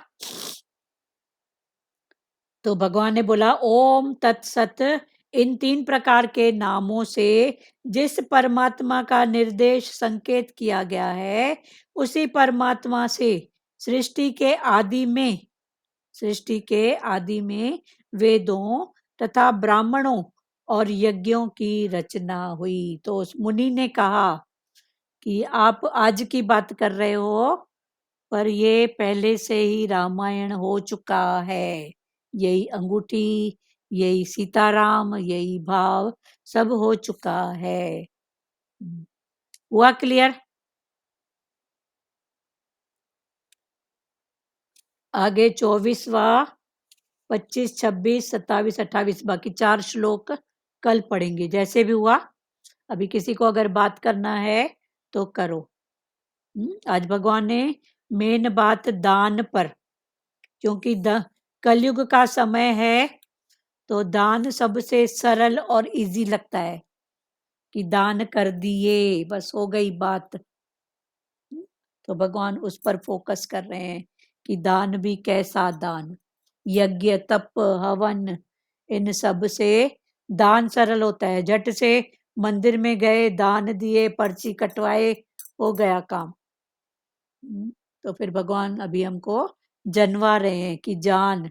तो भगवान ने बोला ओम तत्सत, इन 3 प्रकार के नामों से जिस परमात्मा का निर्देश संकेत किया गया है उसी परमात्मा से सृष्टि के आदि में वेदों तथा ब्राह्मणों और यज्ञों की रचना हुई। तो उस मुनि ने कहा कि आप आज की बात कर रहे हो, पर ये पहले से ही रामायण हो चुका है। यही अंगूठी, यही सीताराम, यही भाव सब हो चुका है। हुआ क्लियर? आगे 24वां, 25, 26, 27, 28 बाकी 4 श्लोक कल पढ़ेंगे जैसे भी हुआ। अभी किसी को अगर बात करना है तो करो। आज भगवान ने मेन बात दान पर, क्योंकि कलयुग का समय है तो दान सबसे सरल और इजी लगता है कि दान कर दिए बस हो गई बात। तो भगवान उस पर फोकस कर रहे हैं कि दान भी कैसा दान, यज्ञ तप हवन इन सब से दान सरल होता है। झट से मंदिर में गए, दान दिए, पर्ची कटवाए, हो गया काम। तो फिर भगवान अभी हमको जनवा रहे हैं कि जान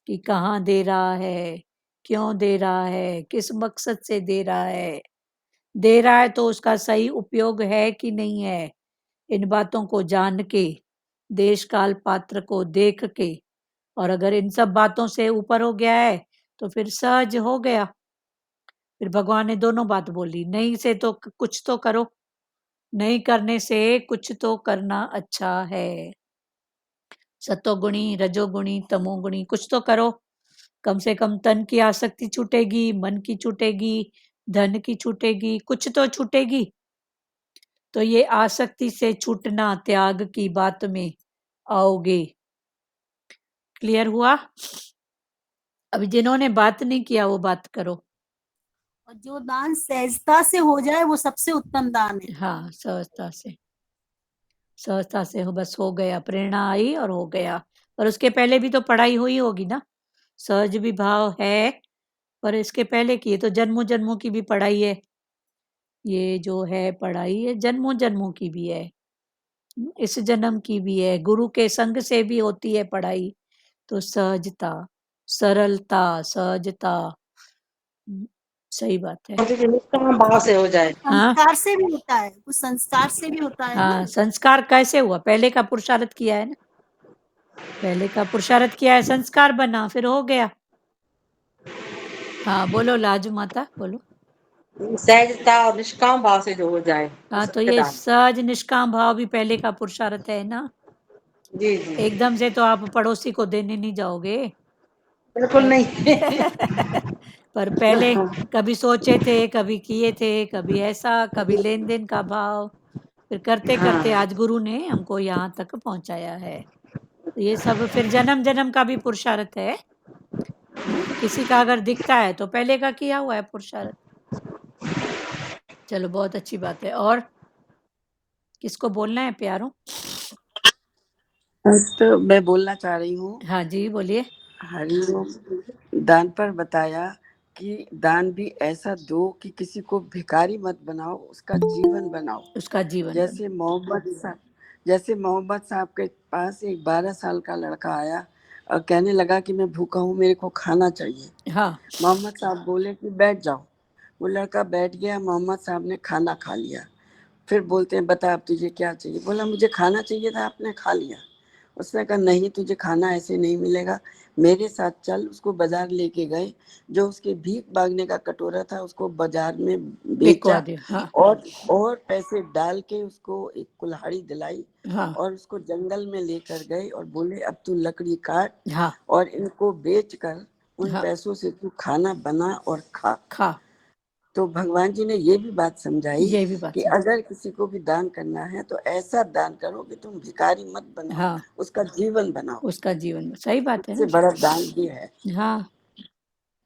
कि कहाँ दे रहा है, क्यों दे रहा है, किस मकसद से दे रहा है, दे रहा है तो उसका सही उपयोग है कि नहीं है। इन बातों को जान के, देश काल पात्र को देख के, और अगर इन सब बातों से ऊपर हो गया है तो फिर सहज हो गया। फिर भगवान ने दोनों बात बोली, नहीं से तो कुछ तो करो, नहीं करने से कुछ तो करना अच्छा है। सतोगुणी, रजोगुणी, तमोगुणी, कुछ तो करो, कम से कम तन की आसक्ति छूटेगी, मन की छूटेगी, धन की छूटेगी, कुछ तो छूटेगी। तो ये आसक्ति से छूटना त्याग की बात में आओगे। क्लियर हुआ? अभी जिन्होंने बात नहीं किया वो बात करो। और जो दान सहजता से हो जाए वो सबसे उत्तम दान है। हाँ, सहजता से हो, बस हो गया, प्रेरणा आई और हो गया। और उसके पहले भी तो पढ़ाई हुई होगी ना, सहज भी भाव है, पर इसके पहले की तो जन्मों जन्मों की भी पढ़ाई है। ये जो है पढ़ाई है जन्मों जन्मों की भी है, इस जन्म की भी है, गुरु के संग से भी होती है पढ़ाई। तो सहजता, सरलता, सहजता, सही बात है। दीदी निष्काम भाव से हो जाए। हाँ संस्कार से भी होता है, कुछ संस्कार से भी होता है ना। हाँ, संस्कार कैसे हुआ? पहले का पुरुषार्थ किया है ना, पहले का पुरुषार्थ किया है, संस्कार बना, फिर हो गया। हाँ बोलो लाजू माता, बोलो। सहजता और निष्काम भाव से जो हो जाए वो हाँ, तो सत्य ये दान। सहज निष्काम भाव भी पहले का पुरुषार्थ है ना। जी जी एकदम से तो आप पड़ोसी को देने नहीं जाओगे। बिल्कुल पर नहीं। पर पहले कभी सोचे थे, कभी किए थे, कभी ऐसा, कभी लेन देन का भाव, फिर करते करते हाँ आज गुरु ने हमको यहाँ तक पहुंचाया है। तो ये सब फिर जन्म जन्म का भी पुरुषार्थ है। किसी का अगर दिखता है तो पहले का किया हुआ है पुरुषार्थ। चलो बहुत अच्छी बात है। और किसको बोलना है प्यारों? तो मैं बोलना चाह रही हूँ। हाँ जी बोलिए। हरिओम। दान पर बताया कि दान भी ऐसा दो कि किसी को भिखारी मत बनाओ, उसका जीवन बनाओ। उसका जीवन बन। जैसे मोहम्मद साहब के पास एक 12 साल का लड़का आया और कहने लगा कि मैं भूखा हूँ, मेरे को खाना चाहिए। हाँ मोहम्मद साहब बोले कि बैठ जाओ। वो लड़का बैठ गया, मोहम्मद साहब ने खाना खा लिया। फिर बोलते हैं बता अब तुझे क्या चाहिए? बोला मुझे खाना चाहिए था, आपने खा लिया। उसने कहा नहीं, तुझे खाना ऐसे नहीं मिलेगा, मेरे साथ चल। उसको बाजार लेके गए, जो उसके भीख मांगने का कटोरा था उसको बाजार में बिकवा बेचा दे। हाँ और पैसे डाल के उसको एक कुल्हाड़ी दिलाई हाँ और उसको जंगल में लेकर गए और बोले अब तू लकड़ी काट हाँ और इनको बेच कर उन हाँ, पैसों से तू खाना बना और खा। खा। तो भगवान जी ने ये भी बात समझाई ये भी बात कि समझ। अगर किसी को भी दान करना है तो ऐसा दान करो कि तुम भिखारी मत बनाओ, हाँ, उसका जीवन बनाओ। उसका जीवन में सही बात है इससे ना। बड़ा दान ये है। हाँ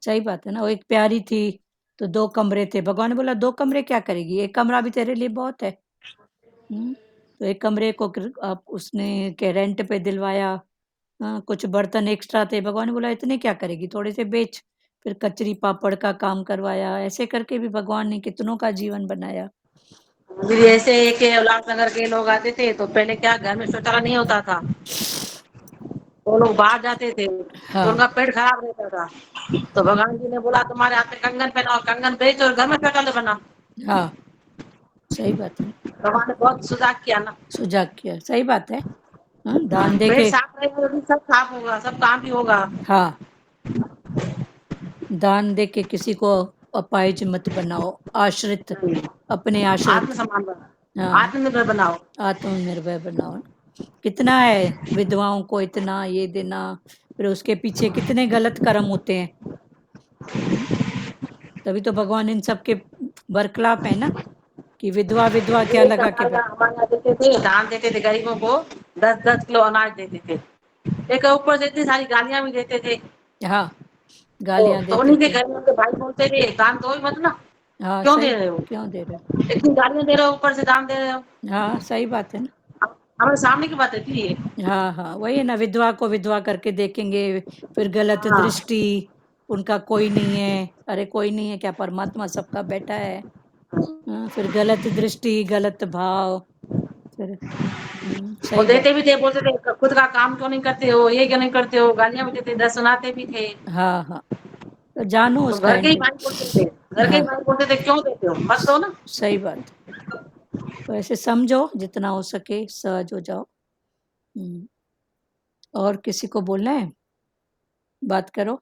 सही बात है ना। वो एक प्यारी थी, तो 2 कमरे थे, भगवान ने बोला 2 कमरे क्या करेगी, 1 कमरा भी तेरे लिए बहुत है। तो 1 कमरे को आप उसने के रेंट पे दिलवाया। कुछ बर्तन एक्स्ट्रा थे, भगवान ने बोला इतने क्या करेगी, थोड़े से बेच। फिर कचरी पापड़ का काम करवाया, ऐसे करके भी भगवान ने कितनों का जीवन बनाया। दीदी ऐसे एक उल्लासनगर के लोग आते थे तो पहले क्या घर में शौचालय नहीं होता था, तो लोग बाहर जाते थे तो हाँ उनका पेट खराब रहता था। तो भगवान जी ने बोला तुम्हारे हाथ में कंगन पहनाओ, कंगन बेच और घर में शौचालय बना। हाँ सही बात है ना। भगवान ने बहुत सुधार किया ना। सुजाग किया, सही बात है। दान दे पेट के। साफ रहेगा तो सब साफ होगा, सब काम भी होगा। हाँ, दान दे के किसी को अपाहिज मत बनाओ, आश्रित, अपने आश्रित। आत्मसम्मान बनाओ, हाँ, आत्मनिर्भर बनाओ। आत्मनिर्भर बनाओ ना। कितना है विधवाओं को इतना ये देना, फिर उसके पीछे कितने गलत कर्म होते हैं। हम्म, तभी तो भगवान इन सब के बरखिलाफ है ना, कि विधवा विधवा क्या एक लगा के हमारे यहाँ देते थे, दान देते थे गरीबों को, 10-10 किलो अनाज देते थे। एक ऊपर से इतनी सारी गालियां भी देते थे। हाँ, तो, गालियां तो देते उन्हीं के थे। घर में उनके भाई बोलते थे दान दो ही मत ना, हाँ क्यों सही, दे रहे हो, क्यों दे रहे इतनी गालियां दे रहे हो ऊपर से दान दे रहे हो। हो? हाँ सही बात है ना। हमारे सामने की बात है थी ये। हाँ हाँ, वही है ना, विधवा को विधवा करके देखेंगे, फिर गलत हाँ दृष्टि, उनका कोई नहीं है, अरे कोई नहीं है क्या, परमात्मा सबका बेटा है। फिर गलत दृष्टि, गलत भाव, फिर वो सही बात। देते भी थे, बोलते थे खुद का काम क्यों नहीं करते हो, ये क्यों नहीं करते हो, गालियां भी देते, 10 सुनाते भी थे। हाँ हाँ, तो जानो तो उसका घर के ही एंड। भाई बोलते थे, घर के ही हाँ भाई बोलते थे क्यों देते हो, मत दो ना। सही बात। तो ऐसे समझो, जितना हो सके सहज हो जाओ। हम्म, और किसी को बोलना है, बात करो।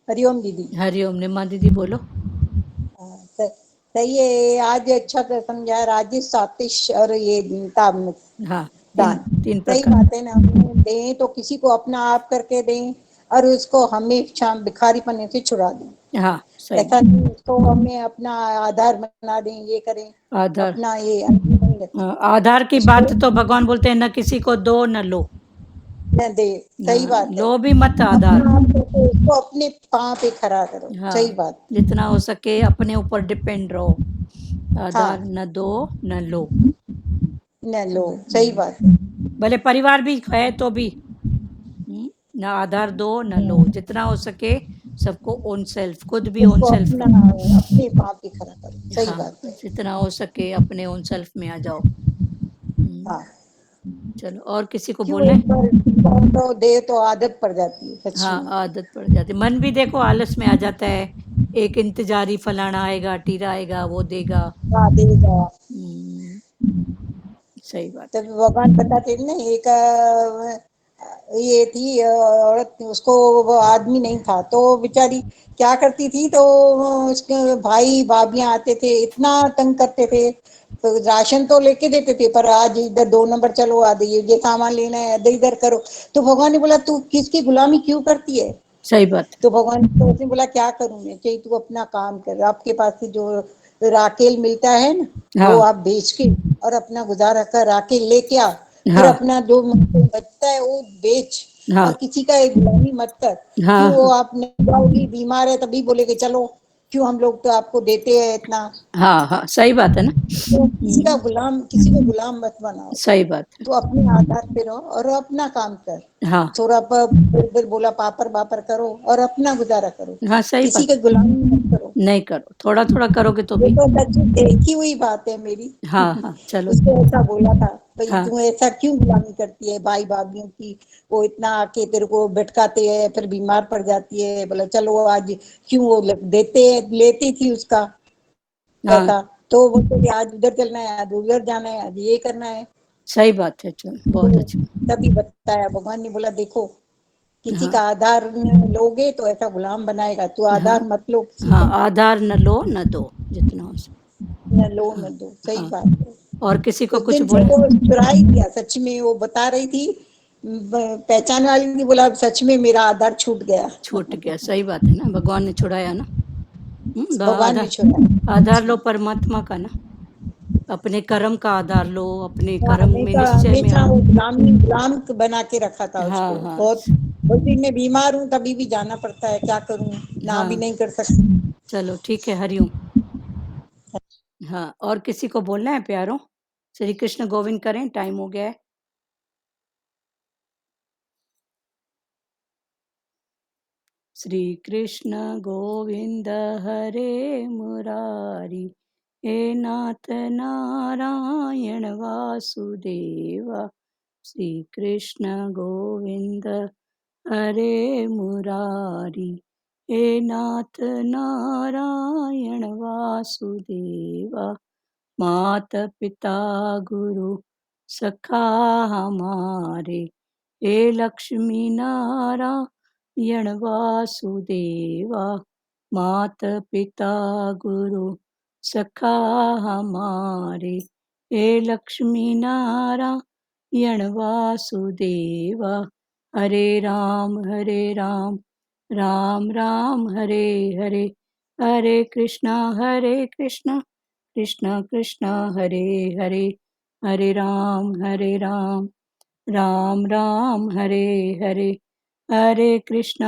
हरिओम दीदी। हरिओम। निमा दीदी बोलो। हाँ, सही है। आज अच्छा तो समझा, राजेश सातिश और ये ताम हाँ, दान। तीन सही प्रकार। बात है ना, हमें दें तो किसी को अपना आप करके दें और उसको हमेशा भिखारी पन्ने से छुड़ा दें। हाँ, सही ऐसा नहीं उसको हमें अपना आधार बना दें, ये करें आधार। अपना ये नहीं रखें। हाँ, आधार की बात तो भगवान बोलते हैं न किसी को दो न लो। न दे। सही हाँ, बात है। लो भी मत आधार। अपना आप करके उसको अपने पाँव पे खड़ा करो। हाँ, सही बात। जितना हो सके अपने ऊपर डिपेंड रहो। आधार हाँ, न दो न लो। न लो। सही बात है। भले परिवार भी है तो भी न आधार दो न लो। जितना हो सके सबको ओन सेल्फ, खुद भी ओन उसको सेल्फ अपना रहो। अपने पाँव पे खड़ा करो। सही हाँ, बात है। जितना हो सके अपने ओन सेल्फ में आ जाओ। हाँ, चलो, और किसी को क्यों बोलना है? एक बार तो दे तो आदत पड़ जाती है सच हाँ, में। आदत पड़ जाती है। मन भी देखो आलस में आ जाता है। एक इंतजारी, फलाना आएगा, टीरा आएगा, वो देगा। हाँ, देगा। हम्म, सही बात तब है। भगवान बताते ना, एक ये थी औरत, उसको वो आदमी नहीं था तो बेचारी क्या करती थी, तो उसके भाई भाभियां आते थे, इतना तंग करते थे, तो राशन तो लेके देते थे पर आज इधर 2 नंबर चलो, आ ये सामान लेना है, इधर इधर करो। तो भगवान ने बोला तू किसकी गुलामी क्यों करती है? सही बात है। तो भगवान तो उसने बोला क्या करूं मैं, चाहिए तू अपना काम कर, आपके पास से जो राकेल मिलता है ना, वो हाँ, आप बेच के और अपना गुजारा कर, राकेल लेके आ, फिर हाँ, अपना जो बचता है वो बेच, हाँ, और किसी का एक गुलामी मत कर। क्यों वो हाँ, आप नहीं जाओगी, बीमार है तभी बोलेगे चलो, क्यों हम लोग तो आपको देते हैं इतना। हाँ, हाँ, सही बात है ना। तो किसी को गुलाम मत बनाओ। सही बात है। तो अपने आधार पे रहो और अपना काम कर। हाँ, थोड़ा फिर बोला पापड़ वापर करो और अपना गुजारा करो, हाँ, सही किसी बात। के गुलामी मत करो। नहीं करो, थोड़ा थोड़ा करोगे तो ये भी। तो सच देखी हुई बात है मेरी। हाँ, हाँ, चलो। उसको ऐसा बोला था, भाई हाँ, तू ऐसा क्यों गुलामी करती है भाई भाभीियों की, वो इतना आके तेरे को भटकाते हैं, फिर बीमार पड़ जाती है, बोला चलो आज क्यों वो देते लेती थी उसका हाँ, पैसा, तो वो तो आज उधर चलना है, आज उधर जाना है, आज ये करना है। सही बात है। चलो, बहुत तो अच्छा। तभी बताया भगवान ने, बोला देखो किसी हाँ, का आधार लोगे तो ऐसा गुलाम बनाएगा, तू हाँ, आधार मत लो किसी हाँ, का। आधार न लो न दो, जितना हो सके। न लो हाँ, न दो। सही हाँ, बात है। और किसी को उस कुछ दिन से बोलना? वो चुरा ही दिया, सच में वो बता रही थी, पहचान वाली ने बोला सच में मेरा आधार छूट गया। छूट गया, सही बात है ना, भगवान ने छुड़ाया ना। भगवान ने आधार, छुड़ाया। आधार लो परमात्मा का ना। अपने कर्म का आधार लो, अपने कर्म में हमेशा निश्चय में हमेशा आओ। वो गुलाम बना के रखा था हाँ, उसको हाँ, बहुत। बोलती मैं बीमार हूँ तभी भी जाना पड़ता है, क्या करूँ, ना भी हाँ, नहीं कर सकती। चलो ठीक है। हरिओम। हाँ, और किसी को बोलना है प्यारो? श्री कृष्ण गोविंद करें, टाइम हो गया है। श्री कृष्ण गोविंद हरे मुरारी, हे नाथ नारायण वासुदेवा। श्री कृष्ण गोविंद हरे मुरारी, हे नाथ नारायण वासुदेवा। मात पिता गुरु सखा हमारे, हे लक्ष्मी नारायण वासुदेवा। मात पिता गुरु सखा हमारे, हे लक्ष्मी नारायण वासुदेवा। हरे राम राम राम हरे हरे, हरे कृष्णा कृष्ण कृष्ण हरे हरे, हरे राम राम राम हरे हरे, हरे कृष्ण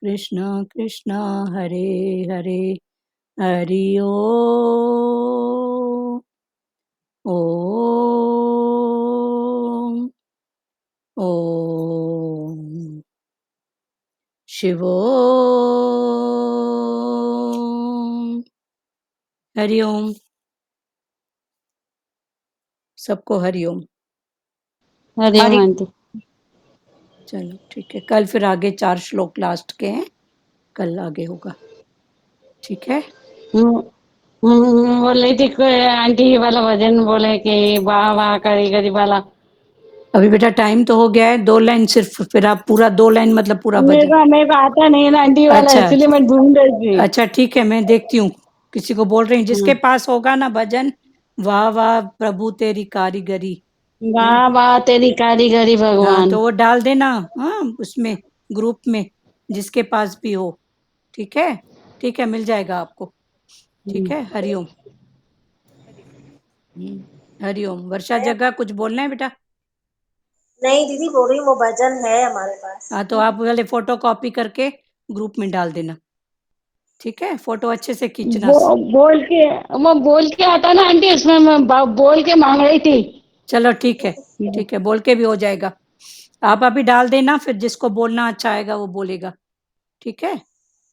कृष्ण कृष्ण हरे हरे। हरि ओम ओम शिवोम। हरिओम। सबको हरिओम। हरिओम आंटी। चलो ठीक है, कल फिर आगे 4 श्लोक लास्ट के हैं, कल आगे होगा। ठीक है। बोले थी कोई आंटी वाला भजन बोले कि वाह वाह करी करी वाला, अभी बेटा टाइम तो हो गया है, 2 लाइन सिर्फ, फिर आप पूरा 2 लाइन मतलब पूरा भजन। मेरे को आता नहीं ना आंटी वाला, अच्छा इसलिए मैं ढूंढ रही थी। अच्छा ठीक है, मैं देखती हूँ, किसी को बोल रही हूँ जिसके पास होगा ना भजन, वाह वाह प्रभु तेरी कारीगरी, वाह वाह तेरी कारीगरी हाँ भगवान। तो वो डाल देना, हाँ उसमें ग्रुप में जिसके पास भी हो, ठीक है, ठीक है, मिल जाएगा आपको, ठीक है। हरिओम। हरिओम। वर्षा जगह कुछ बोलना है बेटा? नहीं दीदी बोल रही हूँ, वो भजन है हमारे पास। हाँ तो आप वाले फोटो कॉपी करके ग्रुप में डाल देना, ठीक है, फोटो अच्छे से खींचना। वो बोल के आता ना आंटी, उसमें मैं बोल के मांग रही थी। चलो ठीक है, ठीक है, बोल के भी हो जाएगा। आप अभी डाल देना, फिर जिसको बोलना अच्छा आएगा वो बोलेगा, ठीक है।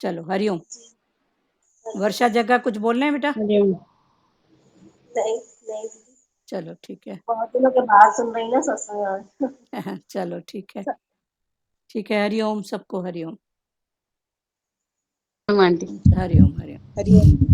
चलो हरिओम। वर्षा जगह कुछ बोलना है बेटा? हरिओम। नहीं नहीं दीदी, चलो ठीक है। बहुत दिनों के बाद सुन रही ना सत्संग। चलो ठीक है, ठीक है। हरिओम सबको, हरिओम। आंटी। हरिओम हरिओम। हरिओम।